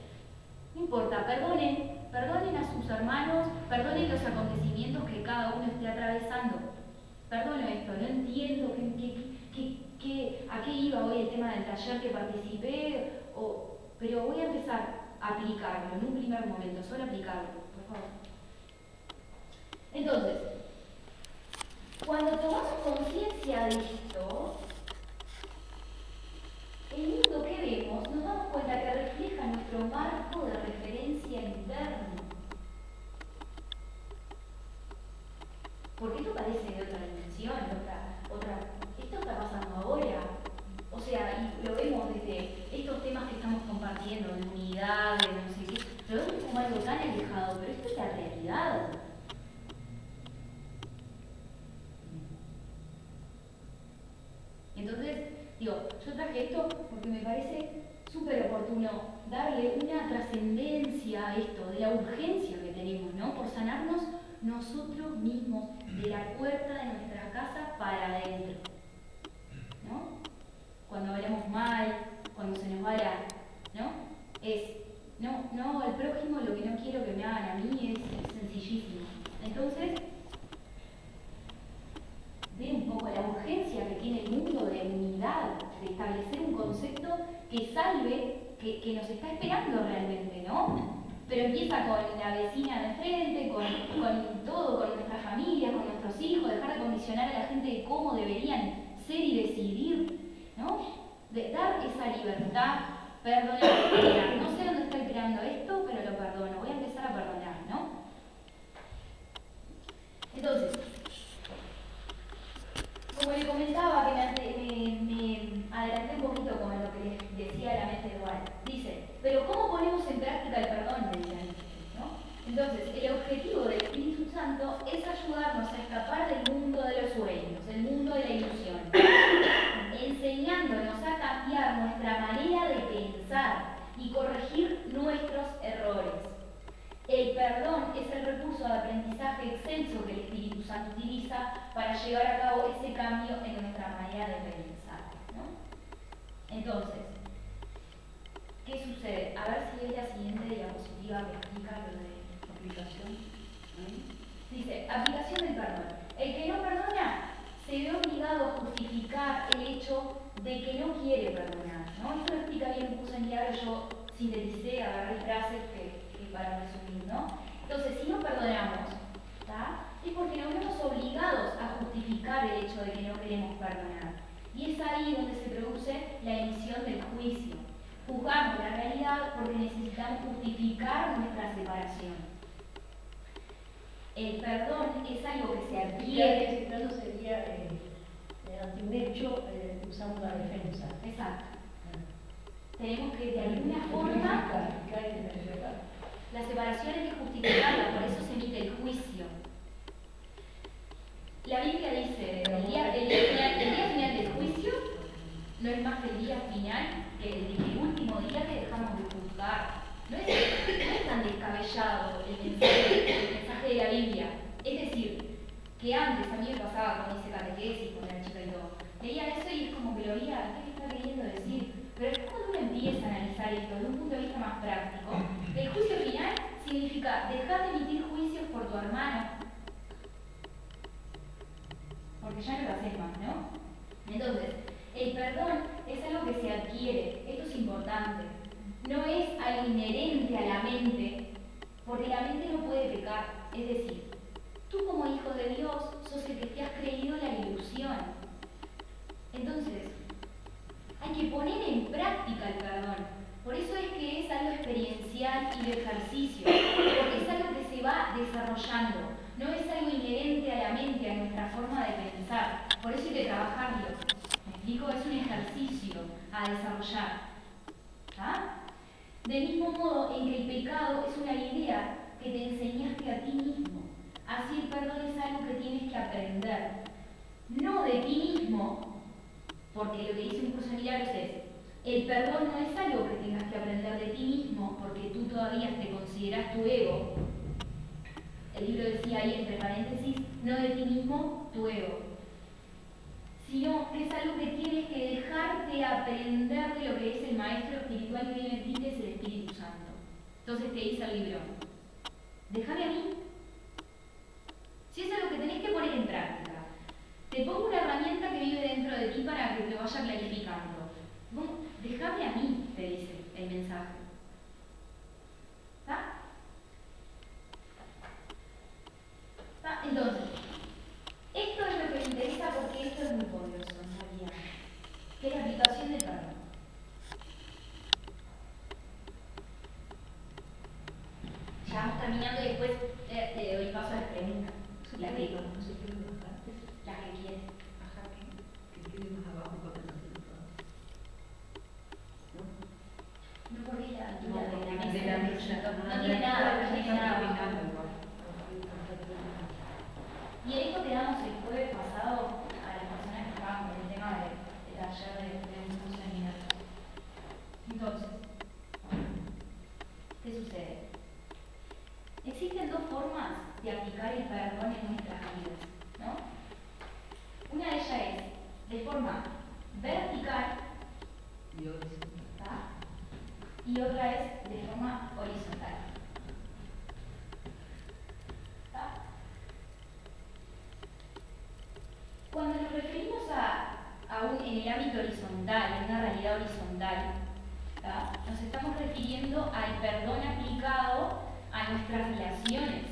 No importa, perdonen a sus hermanos, perdonen los acontecimientos que cada uno esté atravesando. Perdono esto, no entiendo a qué iba hoy el tema del taller que participé, pero voy a empezar a aplicarlo en un primer momento, solo aplicarlo, por favor. Entonces, cuando tomamos conciencia de esto, el mundo que vemos nos damos cuenta que refleja nuestro marco de referencia interno. Digo, yo traje esto porque me parece súper oportuno darle una trascendencia a esto, de la urgencia que tenemos, ¿no? Por sanarnos nosotros mismos, de la puerta de nuestra casa para adentro, ¿no? Cuando hablamos mal, cuando se nos va ¿no? No, al prójimo lo que no quiero que me hagan a mí es sencillísimo. Entonces, ve un poco la urgencia que tiene el mundo de unidad, de establecer un concepto que salve, que nos está esperando realmente, ¿no? Pero empieza con la vecina de enfrente, con todo, con nuestra familia, con nuestros hijos, dejar de condicionar a la gente de cómo deberían ser y decidir, ¿no? De dar esa libertad, perdonar. No sé dónde estoy creando esto, pero lo perdono. Voy a empezar a perdonar, ¿no? Entonces, como le comentaba, que me adelanté un poquito con lo que les decía la mente dual. Dice, pero ¿cómo ponemos en práctica el perdón? ¿No? Entonces, el objetivo del Espíritu Santo es ayudarnos a escapar del mundo de los sueños, del mundo de la ilusión, enseñándonos a cambiar nuestra manera de pensar y corregir nuestros errores. El perdón es el recurso de aprendizaje excelso que el Espíritu Santo utiliza para llevar a cabo ese cambio en nuestra manera de pensar, ¿no? Entonces, ¿qué sucede? A ver si es la siguiente diapositiva que explica lo de aplicación. Dice, aplicación del perdón. El que no perdona se ve obligado a justificar el hecho de que no quiere perdonar, ¿no? Esto lo explica bien un curso en diario, yo sinteticé, agarré frases que para resumir, ¿no? Entonces, si no perdonamos, ¿tá? Es porque nos vemos obligados a justificar el hecho de que no queremos perdonar. Y es ahí donde se produce la emisión del juicio. Juzgamos la realidad porque necesitamos justificar nuestra separación. El perdón es algo que se adquiere. Ese plano sería ante un hecho usamos la defensa. Exacto. Tenemos que de alguna forma la separación hay que justificarla, por eso se emite el juicio. La Biblia dice, el día final del juicio no es más que el día final que el último día que dejamos de juzgar. No es tan descabellado el mensaje de la Biblia. Es decir, que antes a mí me pasaba cuando hice catequesis con la chica y todo. Leía eso y es como que lo veía, ¿qué me está queriendo decir? Pero cuando uno empieza a analizar esto desde un punto de vista más práctico, el juicio final significa dejar de emitir juicios por tu hermano, porque ya no lo haces más, ¿no? Entonces, el perdón es algo que se adquiere, esto es importante, no es algo inherente a la mente, porque la mente no puede pecar, es decir, tú como hijo de Dios sos el que te has creído la ilusión. Entonces, hay que poner en práctica el perdón. Por eso es que es algo experiencial y de ejercicio, porque es algo que se va desarrollando, no es algo inherente a la mente, a nuestra forma de pensar. Por eso hay que trabajarlo. ¿Me explico? Es un ejercicio a desarrollar. ¿Ah? Del mismo modo en que el pecado es una idea que te enseñaste a ti mismo. Así el perdón es algo que tienes que aprender. No de ti mismo, porque lo que dice un curso de milagros es, el perdón no es algo que tengas que aprender de ti mismo, porque tú todavía te consideras tu ego. El libro decía ahí, entre paréntesis, no de ti mismo, tu ego. Sino que es algo que tienes que dejarte aprender de lo que es el maestro espiritual que viene en ti, que es el Espíritu Santo. Entonces te dice el libro, déjame a mí. Si es algo que tenés que poner en práctica, te pongo una herramienta que vive dentro de ti para que te vaya clarificando. Déjame a mí, te dice el mensaje. ¿Está? ¿Está? Entonces, esto es lo que me interesa porque esto es muy poderoso en realidad, que es la aplicación del perdón. Ya vamos terminando y después le doy paso a las preguntas. La que quieres. No, porque es forma vertical, ¿tá? Y otra es de forma horizontal. ¿Tá? Cuando nos referimos en el ámbito horizontal, en una realidad horizontal, ¿tá? Nos estamos refiriendo al perdón aplicado a nuestras relaciones,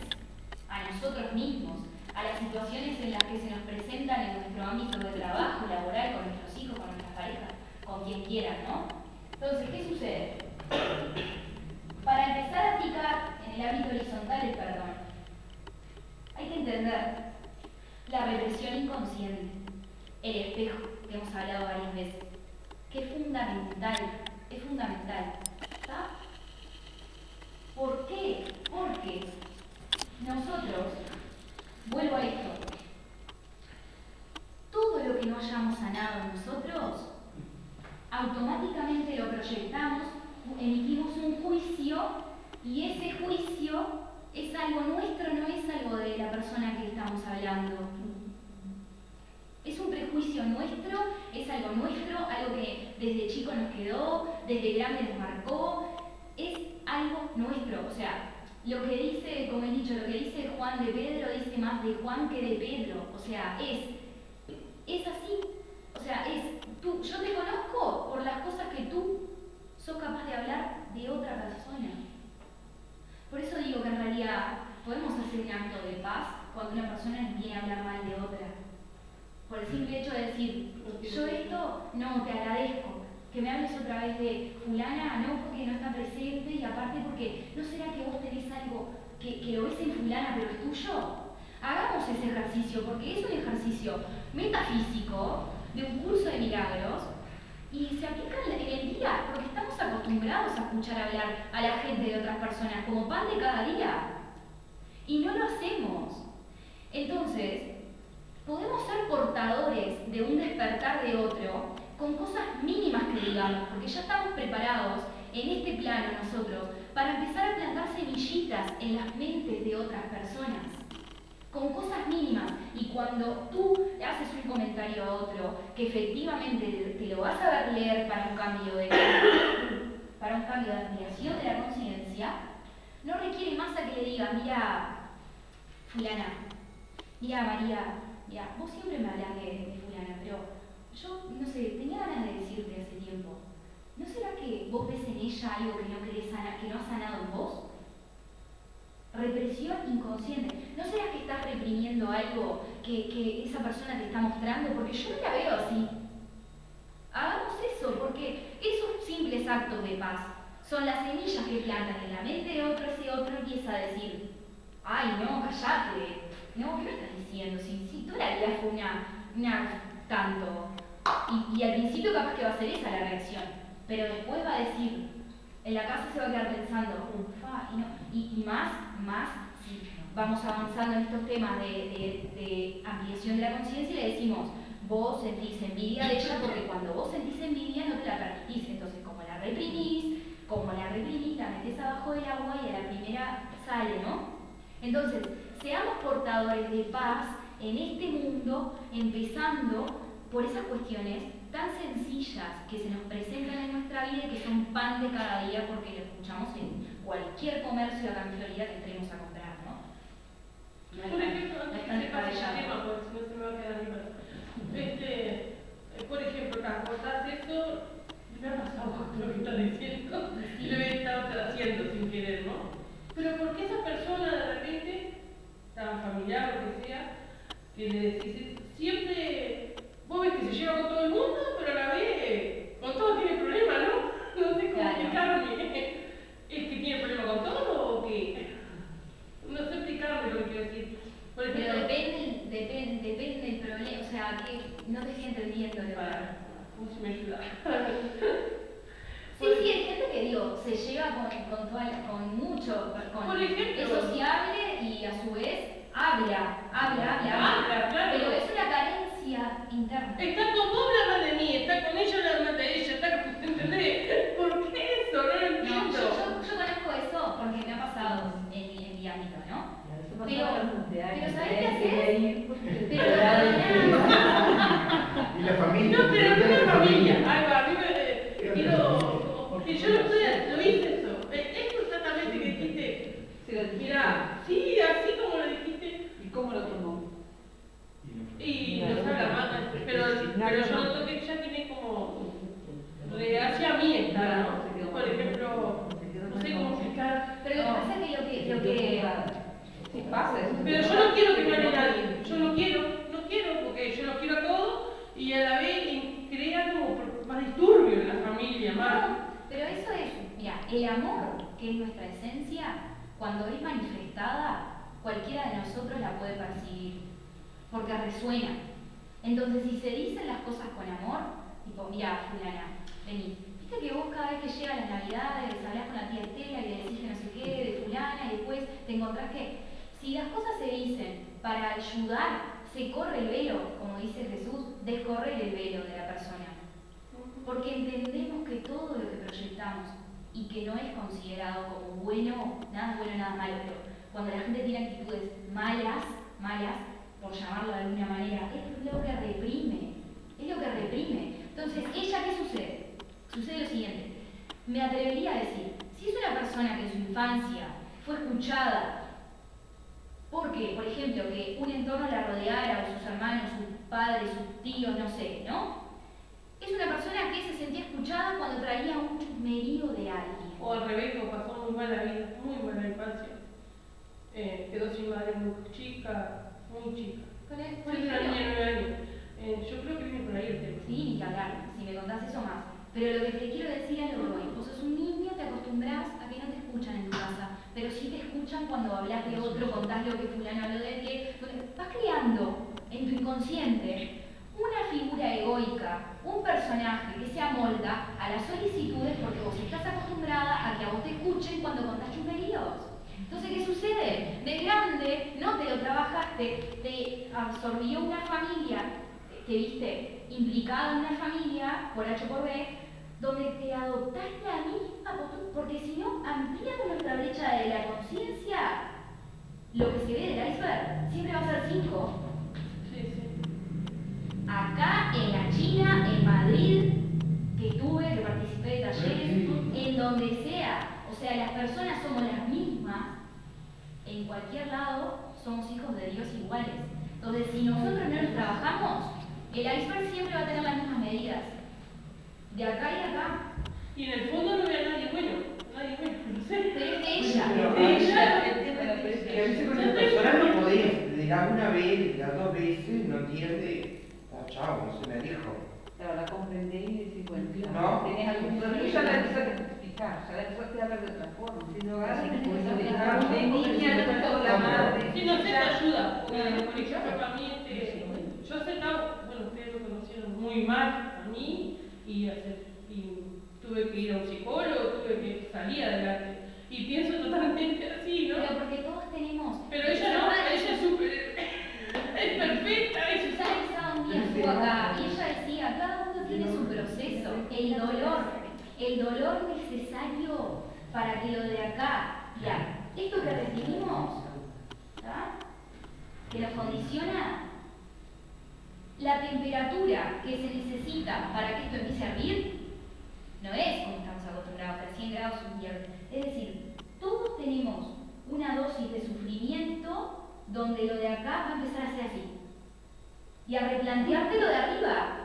a nosotros mismos, a las situaciones en las que se nos presentan en nuestro ámbito de trabajo, laboral, con nuestros hijos, con nuestras parejas, con quien quieran, ¿no? Entonces, ¿qué sucede? Para empezar a aplicar en el ámbito horizontal el perdón, hay que entender la represión inconsciente, el espejo, que hemos hablado varias veces, que es fundamental, ¿está? ¿Por qué? Porque nosotros, vuelvo a esto, todo lo que no hayamos sanado nosotros, automáticamente lo proyectamos, emitimos un juicio y ese juicio es algo nuestro, no es algo de la persona que estamos hablando. Es un prejuicio nuestro, es algo nuestro, algo que desde chico nos quedó, desde grande nos marcó, es algo nuestro. O sea, lo que dice, como he dicho, lo que dice Juan de Pedro dice más de Juan que de Pedro. O sea, es así. O sea, yo te conozco por las cosas que tú sos capaz de hablar de otra persona. Por eso digo que en realidad podemos hacer un acto de paz cuando una persona viene a hablar mal de otra. Por el simple hecho de decir, yo esto no te agradezco, que me hables otra vez de fulana, no porque no está presente y aparte porque no será que vos tenés algo que lo ves en fulana pero es tuyo. Hagamos ese ejercicio porque es un ejercicio metafísico de un curso de milagros y se aplica en el día porque estamos acostumbrados a escuchar hablar a la gente de otras personas como pan de cada día y no lo hacemos. Entonces, podemos ser portadores de un despertar de otro con cosas mínimas que digamos, porque ya estamos preparados en este plano nosotros para empezar a plantar semillitas en las mentes de otras personas, con cosas mínimas. Y cuando tú le haces un comentario a otro que efectivamente te lo vas a ver leer para un cambio de ampliación de la conciencia, no requiere más a que le digas, mira, fulana, mira, María, mira, vos siempre me hablas de fulana, pero yo, no sé, tenía ganas de decirte hace tiempo, ¿no será que vos ves en ella algo que no querés sanar, que no has sanado en vos? Represión inconsciente. ¿No será que estás reprimiendo algo que esa persona te está mostrando? Porque yo no la veo así. Hagamos eso, porque esos simples actos de paz son las semillas que plantan en la mente de otro, ese otro empieza a decir, ay no, callate, no, ¿qué me estás diciendo? Si toda la vida fue una tanto. Y al principio capaz que va a ser esa la reacción, pero después va a decir, en la casa se va a quedar pensando, y más, si vamos avanzando en estos temas de ampliación de la conciencia, le decimos, vos sentís envidia de ella porque cuando vos sentís envidia no te la permitís, entonces como la reprimís, la metés abajo del agua y a la primera sale, ¿no? Entonces, seamos portadores de paz en este mundo, empezando por esas cuestiones tan sencillas que se nos presentan en nuestra vida y que son pan de cada día porque lo escuchamos en cualquier comercio acá en Florida que entremos a comprar, ¿no? Por ejemplo, antes que se pase el tema, porque si no se me va a quedar libre. Por ejemplo, acá, cortar sexo, me ha pasado lo que está diciendo y lo he estado haciendo sin querer, ¿no? Pero porque esa persona de repente, tan familiar o lo que sea, que le decís, siempre, vos ves que se lleva con todo el mundo, pero a la vez con todo tiene problemas, ¿no? No sé cómo explicarme. ¿Es que tiene problema con todo o qué? No sé explicarme lo que quiero decir. Por ejemplo, pero depende del problema, o sea, que no te estoy entendiendo de verdad. ¿Cómo se me ayuda? Sí, hay gente que digo, se lleva con mucho, Por ejemplo, es sociable y a su vez habla, claro. pero es una carencia interna. Está con vos, habla mal de mí, está con ella, habla mal de ella, está con... ¿Entendés? ¿Por qué eso? No lo No, entiendo. yo conozco eso porque me ha pasado en mi ámbito, ¿no? Pero ¿sabés qué hacer? ¿Y la familia? pero no es familia. Ahí va, a mí me quiero. Porque yo lo hice eso. Esto exactamente que dijiste. Mira, sí, así como lo dijiste. ¿Y cómo lo tomó? Y no sabe la mano. Pero yo noto que ella tiene como. Hacia mí está, ¿no? Por ejemplo, no sé cómo explicar. Pero lo que pasa es que lo que Sí, pasa eso. Pero yo no quiero que me hable nadie. Yo no quiero, porque yo lo quiero a todos y a la vez crea como más disturbio en la familia, más. No, pero eso es, mira, el amor, que es nuestra esencia, cuando es manifestada, cualquiera de nosotros la puede percibir, porque resuena. Entonces, si se dicen las cosas con amor, tipo, mira, fulana, vení. Viste que vos cada vez que llegan las navidades, hablas con la tía Estela y le decís que no sé qué, de fulana, y después te encontrás que, si las cosas se dicen para ayudar, se corre el velo, como dice Jesús, descorrer el velo de la persona. Porque entendemos que todo lo que proyectamos y que no es considerado como bueno, nada malo, pero cuando la gente tiene actitudes malas, por llamarlo de alguna manera, es lo que reprime, Entonces, ¿ella qué sucede? Sucede lo siguiente, me atrevería a decir, si es una persona que en su infancia fue escuchada, porque, por ejemplo, que un entorno la rodeara, o sus hermanos, sus padres, sus tíos, no sé, ¿no? Es una persona que se sentía escuchada cuando traía un chusmerío de alguien. O al revés, o pasó muy mala vida, muy mala infancia. Quedó sin madre muy chica. Por Es ejemplo, una niña de 9 años. Yo creo que viene por ahí el tema. sí, ni que hablar, si me contás eso más. Pero lo que te quiero decir es lo que voy. Vos sos un niño, te acostumbras a que no te escuchan en tu casa, pero sí te escuchan cuando hablas de otro, contás lo que fulano habló de que vas creando en tu inconsciente una figura egoica, un personaje que se amolda a las solicitudes porque vos estás acostumbrada a que a vos te escuchen cuando contás chusmeríos. Entonces, ¿qué sucede? De grande no te lo trabajaste, te absorbió una familia, te viste implicado en una familia, por H o por B, donde te adoptás la misma postura, porque si no, ampliamos nuestra brecha de la conciencia, lo que se ve del iceberg siempre va a ser 5. Sí. Acá, en la China, en Madrid, que participé de talleres, en donde sea, o sea, las personas somos las mismas, en cualquier lado somos hijos de Dios iguales. Entonces, si nosotros no nos trabajamos, el iceberg siempre va a tener las mismas medidas. De acá y acá. Y en el fondo no veo a nadie bueno, no sé. Pero es de ella. Que a veces con las personas no podés, le das una vez, le das 2 veces, no entiende, chao, no se me dijo. Claro, la comprendés y decís, bueno, ¿No? tenés algún problema. Y ya la empezaste a explicar, ya la empezaste a hablar de otra forma. Si no agarras de niña, no toda la madre. Si no sé, te ayuda. Porque, por ejemplo, para mí, yo aceptaba, bueno, ustedes me conocieron muy mal a mí y tuve que ir a un psicólogo, tuve que salir adelante. Y pienso totalmente así, ¿no? Pero porque todos tenemos. Pero ella no, ella es súper. Es perfecta. Susana estaba un día estuvo acá y ella decía, cada uno tiene su proceso, el dolor necesario para que lo de acá, mira, esto que recibimos, ¿tá? Que nos condiciona, la temperatura que se necesita para que esto empiece a hervir, no es como estamos acostumbrados, a 100 grados un hierro. Es decir, todos tenemos una dosis de sufrimiento donde lo de acá va a empezar a ser así. Y a replantearte lo de arriba.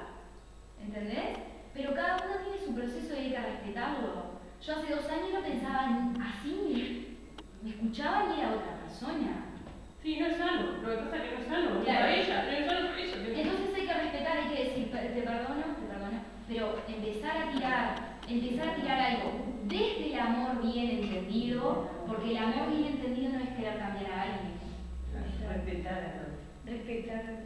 ¿Entendés? Pero cada uno tiene su proceso y hay que respetarlo. Yo hace 2 años no pensaba así, me escuchaban y era otra persona. Sí, no es sano. Lo que pasa es que no es sano. Claro. Para ella, no es sano para ella. Entonces hay que respetar, hay que decir, te perdono, pero empezar a tirar algo desde el amor bien entendido, porque el amor bien entendido no es querer cambiar a alguien. Respetar.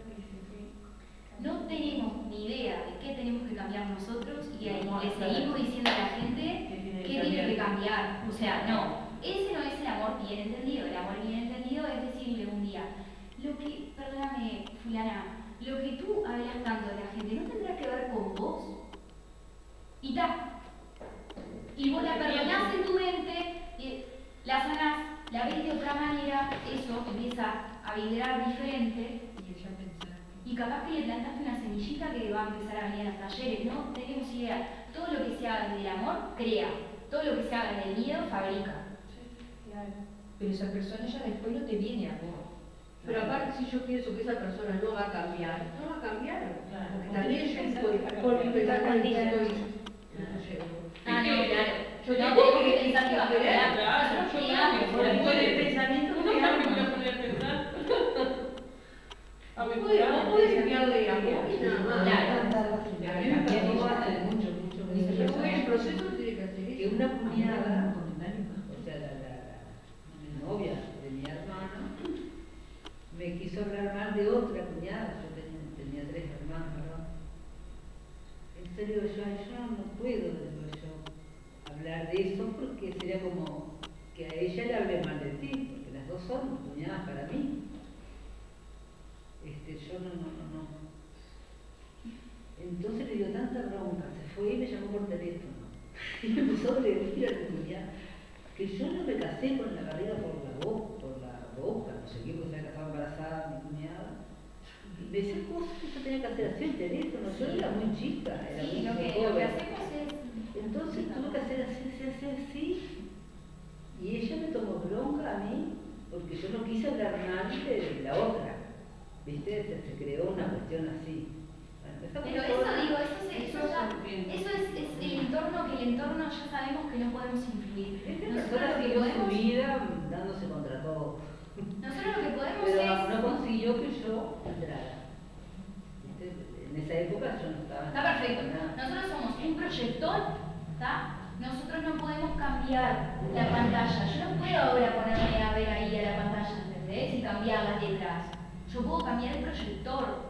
No tenemos ni idea de qué tenemos que cambiar nosotros y le seguimos diciendo a la gente qué tiene que cambiar. O sea, no, ese no es el amor bien entendido. El amor bien entendido es decirle un día, perdóname, fulana, lo que tú hablas tanto de la gente no tendrá que ver con vos. Y y vos la perdonás en tu mente, la sanás, la ves de otra manera, eso empieza a vibrar diferente y capaz que le plantaste una semilla semillita que va a empezar a venir a los talleres, no tenemos idea. Todo lo que se haga desde el amor, crea. Todo lo que se haga desde el miedo, fabrica. Pero esa persona ya después no te viene a vos. Pero aparte, si yo pienso que esa persona no va a cambiar, no va a cambiar. Porque también yo por mi pensamiento Ah, no, claro. Yo No, tampoco tenemos que pensar que va a cambiar. Claro, yo Creamos. por el pensamiento Uno que también hago. puede poner a pensar. A No mejorar. puede cambiar de amor y nada más. Claro. A mí me pasó hace mucho Pero el proceso tiene que hacer que eso. una cuñada, o sea, la novia de mi hermano, me quiso hablar mal de otra cuñada. Yo tenía 3 hermanos, ¿verdad? En serio, yo no puedo, digo yo, hablar de eso porque sería como que a ella le hable mal de ti, porque las dos son cuñadas para mí. Yo no. Entonces le dio tanta bronca, se fue y me llamó por teléfono. Y me empezó a decir a la cuñada que yo no me casé con la barriga por la boca, no sé qué, porque se había casado embarazada mi cuñada. Y me decía cosas que yo tenía que hacer así el teléfono, yo era muy chica, era Sí, muy lo que joven. hacemos es. Entonces tuve que hacer así. Y ella me tomó bronca a mí porque yo no quise hablar mal de la otra. ¿Viste? Se creó una cuestión así. Bueno, esa Pero cosa- eso digo, eso es el entorno que el entorno ya sabemos que no podemos influir. Esta Nosotros persona lo que siguió su podemos, vida dándose contra todo. nosotros lo que podemos Pero es. no consiguió que yo entrara. ¿Viste? En esa época yo no estaba. Está perfecto. nada. Nosotros somos un proyector, ¿está? Nosotros no podemos cambiar la pantalla. Yo no puedo ahora ponerme a ver ahí a la pantalla, ¿entendés? Y cambiar las letras. Yo puedo cambiar el proyector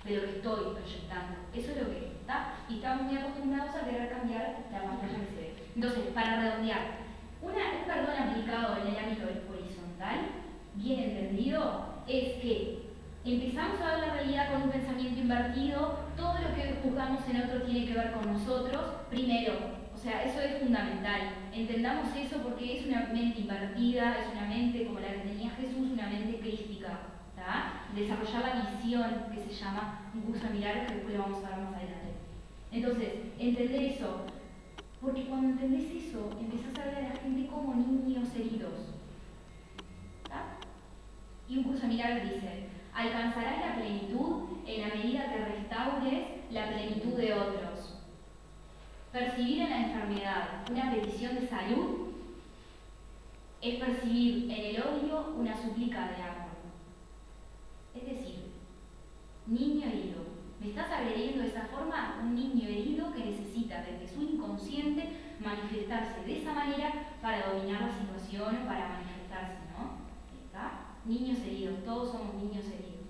de lo que estoy proyectando. Eso es lo que está. Y estamos muy acostumbrados a querer cambiar la pantalla que se ve. Entonces, para redondear, un perdón aplicado en el ámbito horizontal, bien entendido, es que empezamos a ver la realidad con un pensamiento invertido, todo lo que juzgamos en otro tiene que ver con nosotros, primero, o sea, eso es fundamental, entendamos eso porque es una mente invertida, es una mente como la que tenía Jesús, una mente crística, ¿tá? Desarrollar la visión que se llama un curso de milagros que después lo vamos a ver más adelante. Entonces, entender eso, porque cuando entendés eso, empezás a ver a la gente como niños heridos, ¿tá? Y un curso de milagros dice, alcanzarás la plenitud en la medida que restaures la plenitud de otros. Percibir en la enfermedad una petición de salud es percibir en el odio una súplica de amor. Es decir, niño herido. ¿Me estás agrediendo de esa forma? Un niño herido que necesita desde su inconsciente manifestarse de esa manera para dominar la situación o para manifestarse, ¿no? ¿Está? Niños heridos, todos somos niños heridos.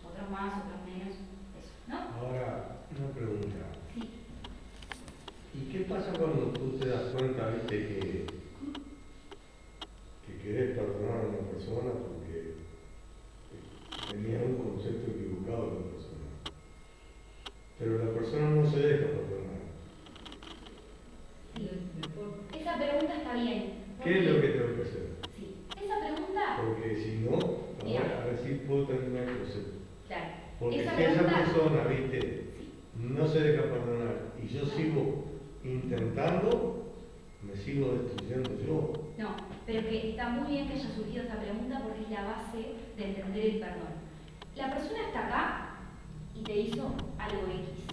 Otros más, otros menos, eso, ¿no? Ahora, una pregunta. Sí. ¿Y qué pasa cuando tú te das cuenta, viste, que querés perdonar a una persona porque tenía un concepto equivocado de la persona? Pero la persona no se deja perdonar. Sí. Esa pregunta está bien. ¿Qué es lo que tengo que hacer? Sí. Esa pregunta, Porque si no, ahora sí puedo terminar el concepto. claro. Porque Esa si esa pregunta- persona, viste, no se deja perdonar y yo sigo intentando, me sigo destruyendo yo. No, pero que está muy bien que haya surgido esta pregunta porque es la base de entender el perdón. La persona está acá y te hizo algo X.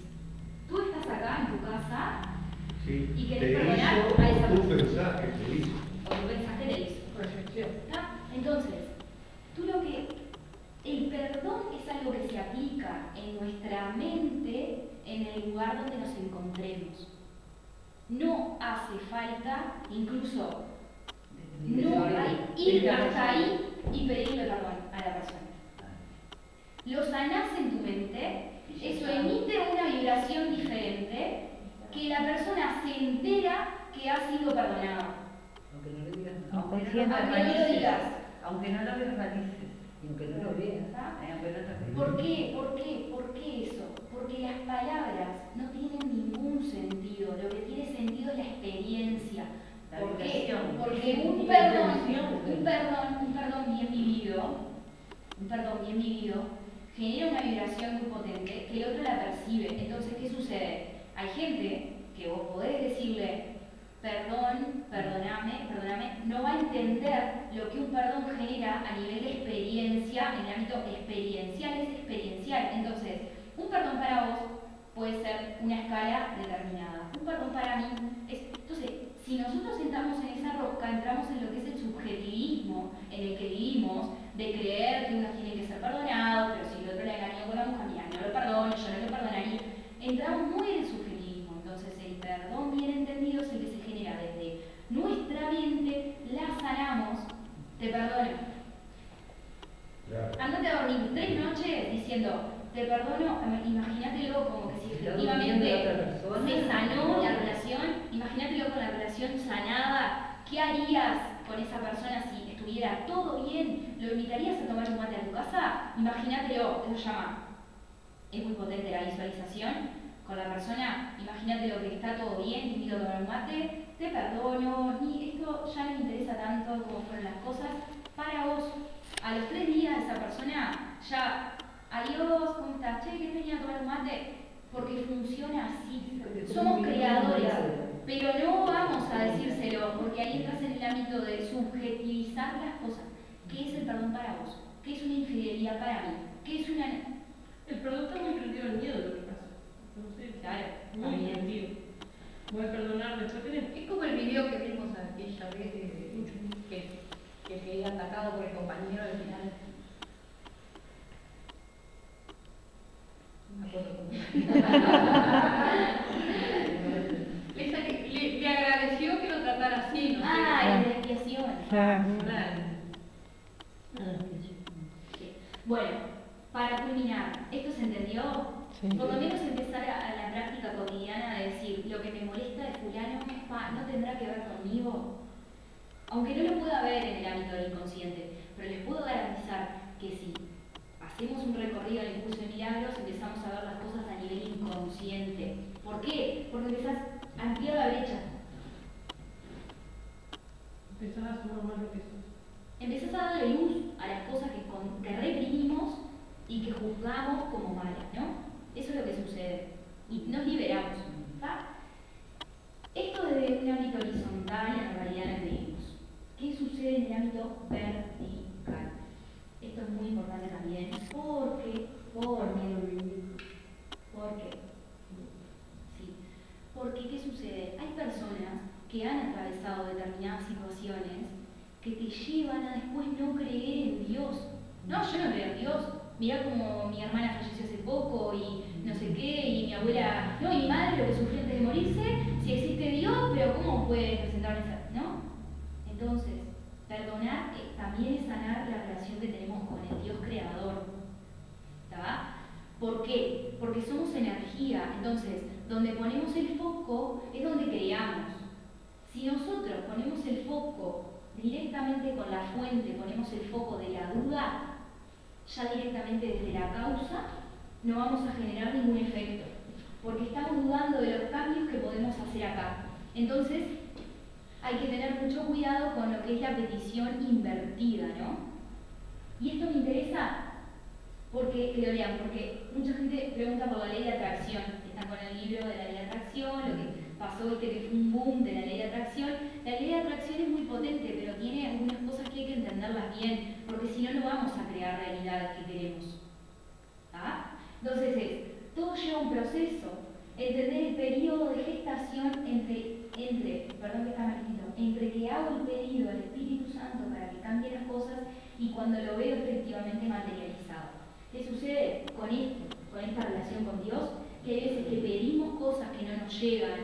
Tú estás acá en tu casa Sí, y te querés perdonar hizo, a esa tú persona. pensás que te hizo. O tú pensaste que le hizo. Proyección. ¿No? Entonces, el perdón es algo que se aplica en nuestra mente en el lugar donde nos encontremos. No hace falta, incluso, no hay ir hasta ahí y pedirle perdón a la persona. Lo sanás en tu mente, eso emite una vibración diferente que la persona se entera que ha sido perdonada. Aunque no lo digas, Aunque aunque no no Aunque lo no lo digas. aunque no lo verbalices, y aunque no lo veas, aunque no te ¿Por qué? ¿Por qué? ¿Por qué eso? Porque las palabras no tienen ningún sentido. Lo que tiene sentido es la experiencia. La ¿Por qué? vibración. Porque un La perdón vibración. bien vivido, genera una vibración muy potente que el otro la percibe. Entonces, ¿qué sucede? Hay gente que vos podés decirle, perdón, perdóname, no va a entender lo que un perdón genera a nivel de experiencia, en el ámbito experiencial es experiencial. Entonces, un perdón para vos puede ser una escala determinada. Un perdón para mí es... Entonces, si nosotros entramos en esa rosca, entramos en lo que es el subjetivismo en el que vivimos, de creer que uno tiene que ser perdonado, pero si el otro le engañó con la mujer, mira, no lo perdono, yo no lo perdonaría. Entramos muy en el subjetivismo. Entonces, el perdón bien entendido es el que se genera desde nuestra mente, la sanamos, te perdono. Andate a dormir 3 noches diciendo, te perdono, imagínatelo como que si efectivamente se sanó la relación, imagínatelo con la relación sanada, ¿qué harías con esa persona si estuviera todo bien? ¿Lo invitarías a tomar un mate a tu casa? Imagínatelo, eso llama, es muy potente la visualización. Con la persona, imagínate lo que está todo bien, te invito a tomar un mate, te perdono, ni esto ya no me interesa tanto como fueron las cosas. Para vos, a los 3 días esa persona ya, adiós, ¿cómo estás? Che, ¿querés venir a tomar un mate? Porque funciona así. Somos creadores, pero no vamos a decírselo, porque ahí entras en el ámbito de subjetivizar las cosas. ¿Qué es el perdón para vos? ¿Qué es una infidelidad para mí? ¿Qué es una...? El perdón está muy prendido al miedo de lo que pasa. Entonces, claro, muy sentido. Voy a perdonar después de... Es como el video que vimos aquella vez que se había atacado por el compañero al final. No me acuerdo cómo. Le agradeció que lo tratara así, ¿no? La expiación. Claro. Bueno, para culminar, ¿esto se entendió? Sí. Por lo menos empezar a la práctica cotidiana de decir, lo que me molesta de fulano, no tendrá que ver conmigo. Aunque no lo pueda ver en el ámbito del inconsciente, pero les puedo garantizar que si hacemos un recorrido en el curso de milagros, empezamos a ver las cosas a nivel inconsciente. ¿Por qué? Porque empezás a ampliar la brecha. Empezás a sumar más lo que sos. Empezás a darle luz a las cosas que reprimimos y que juzgamos como malas, ¿no? Eso es lo que sucede. Y nos liberamos. ¿Está? Esto desde un ámbito horizontal en la realidad en la que vivimos. ¿Qué sucede en el ámbito vertical? Esto es muy importante también. Porque ¿qué sucede? Hay personas que han atravesado determinadas situaciones que te llevan a después no creer en Dios. No, yo no creo en Dios. Mirá como mi hermana falleció hace poco y no sé qué, y mi abuela, no, y mi madre lo que sufrió antes de morirse, si existe Dios, pero ¿cómo puede presentarme esa? ¿No? Entonces, perdonar también es sanar la relación que tenemos con el Dios creador. ¿Está? ¿Por qué? Porque somos energía, entonces, donde ponemos el foco es donde creamos. Si nosotros ponemos el foco directamente con la fuente, ponemos el foco de la duda, ya directamente desde la causa, no vamos a generar ningún efecto, porque estamos dudando de los cambios que podemos hacer acá. Entonces, hay que tener mucho cuidado con lo que es la petición invertida, ¿no? Y esto me interesa porque, que lo lean, porque mucha gente pregunta por la ley de atracción. Están con el libro de la ley de atracción, lo que pasó, que fue un boom de la ley de atracción. La ley de atracción es muy potente, pero tiene algunas cosas que hay que entenderlas bien, porque si no, no vamos a crear realidades que queremos. ¿Ah? Entonces, todo lleva un proceso. Entender el periodo de gestación entre que hago el pedido al Espíritu Santo para que cambie las cosas y cuando lo veo efectivamente materializado. ¿Qué sucede con esto, con esta relación con Dios? Que hay veces que pedimos cosas que no nos llegan,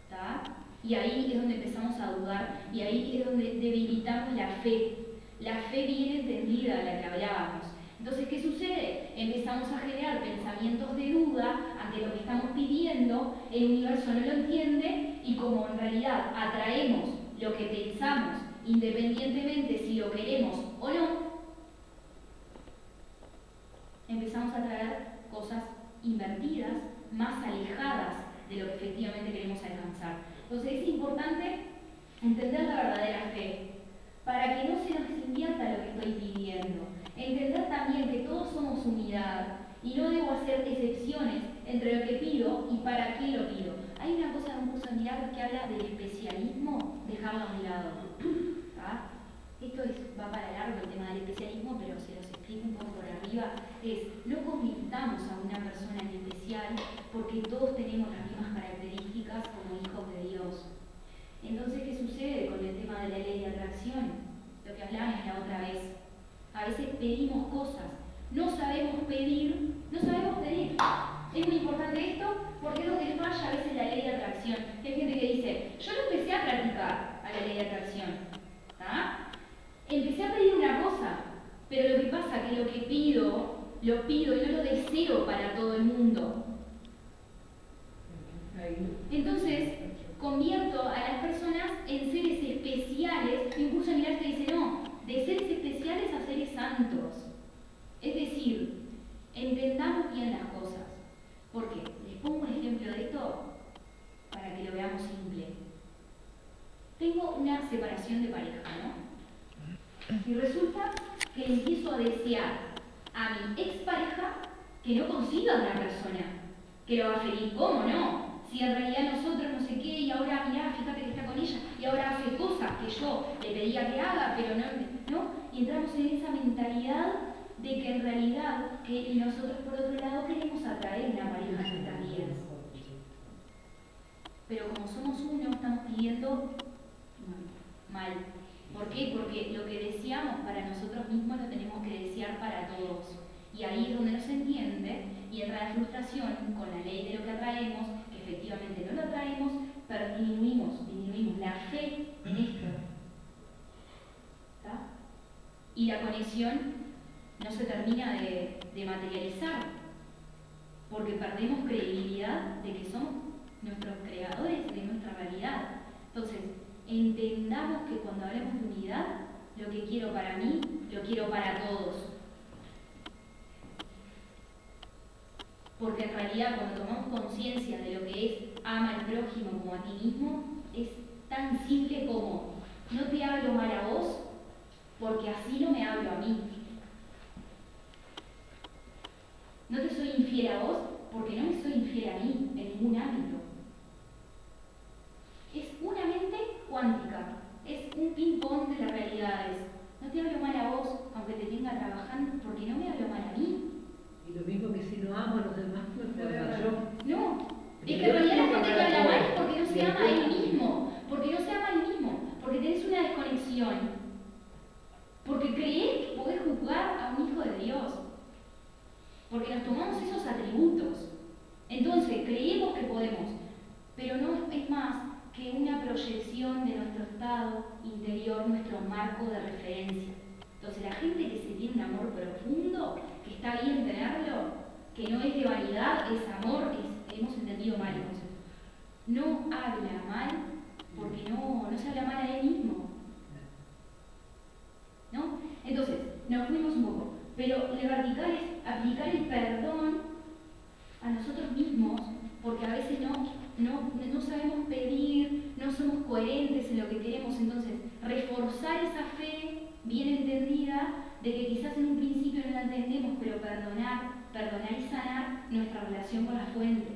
¿tá? Y ahí es donde empezamos a dudar, y ahí es donde debilitamos la fe. La fe bien entendida, de la que hablábamos. Entonces, ¿qué sucede? Empezamos a generar pensamientos de duda ante lo que estamos pidiendo, el universo no lo entiende, y como en realidad atraemos lo que pensamos, independientemente si lo queremos o no, empezamos a traer cosas invertidas, más alejadas de lo que efectivamente queremos alcanzar. Entonces es importante entender la verdadera fe, para que no se nos invierta lo que estoy pidiendo. Entender también que todos somos unidad y no debo hacer excepciones entre lo que pido y para qué lo pido. Hay una cosa en un curso de milagros que habla del especialismo, dejarlo a un lado. ¿Ah? Esto va para largo el tema del especialismo, pero se los explico un poco por arriba. No convirtamos a una persona en especial porque todos tenemos las mismas características como hijos de Dios. Entonces, ¿qué sucede con el tema de la ley de atracción? Lo que hablábamos la otra vez. A veces pedimos cosas, no sabemos pedir. Es muy importante esto porque es lo que falla a veces la ley de atracción. Hay gente que dice, yo no empecé a practicar a la ley de atracción. ¿Ah? Empecé a pedir una cosa, pero lo que pasa es que lo que pido, lo pido y no lo deseo para todo el mundo. Entonces, convierto a las personas en seres especiales. Y un curso de milagros te dice, no, de seres especiales a seres santos. Es decir, entendamos bien las cosas. ¿Por qué? Les pongo un ejemplo de esto para que lo veamos simple. Tengo una separación de pareja, ¿no? Y resulta que empiezo a desear a mi expareja que no consiga una persona que lo haga feliz. ¿Cómo no? Si en realidad nosotros no sé qué, y ahora mirá, fíjate que está con ella, y ahora hace cosas que yo le pedía que haga, pero no. Y entramos en esa mentalidad de que en realidad, que nosotros por otro lado queremos atraer una pareja a nuestras vidas. Pero como somos uno, estamos pidiendo mal. ¿Por qué? Porque lo que deseamos para nosotros mismos lo tenemos que desear para todos. Y ahí es donde no se entiende y entra la frustración con la ley de lo que atraemos, que efectivamente no lo atraemos, pero disminuimos la fe en esto. ¿Está? Y la conexión no se termina de materializar, porque perdemos credibilidad de que somos nuestros creadores de nuestra realidad. Entonces, entendamos que cuando hablamos de unidad, lo que quiero para mí, lo quiero para todos. Porque en realidad cuando tomamos conciencia de lo que es ama al prójimo como a ti mismo, es tan simple como no te hablo mal a vos porque así no me hablo a mí. No te soy infiel a vos porque no me soy infiel a mí en ningún ámbito. Es una mente cuántica, es un ping-pong de las realidades. No te hablo mal a vos aunque te tenga trabajando porque no me hablo mal a mí. Y lo mismo que si no amo a los demás, no puedo amar yo. No, es que en realidad la gente que habla mal es porque no se ama a él mismo, porque tenés una desconexión, porque creés que podés juzgar a un hijo de Dios, porque nos tomamos esos atributos. Entonces creemos que podemos, pero no es más que una proyección de nuestro estado interior, nuestro marco de referencia. Entonces la gente que se tiene un amor profundo, que está bien tenerlo, que no es de vanidad, es amor, hemos entendido mal el concepto. No habla mal porque no se habla mal a él mismo. ¿No? Entonces, nos fuimos un poco. Pero lo vertical es aplicar el perdón a nosotros mismos, porque a veces no sabemos pedir, no somos coherentes en lo que queremos. Entonces, reforzar esa fe bien entendida de que quizás en un principio no la entendemos, pero perdonar y sanar nuestra relación con la fuente,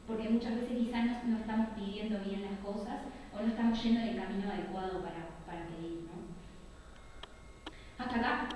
porque muchas veces quizás no estamos pidiendo bien las cosas o no estamos yendo en el camino adecuado para pedir, ¿no? Hasta acá.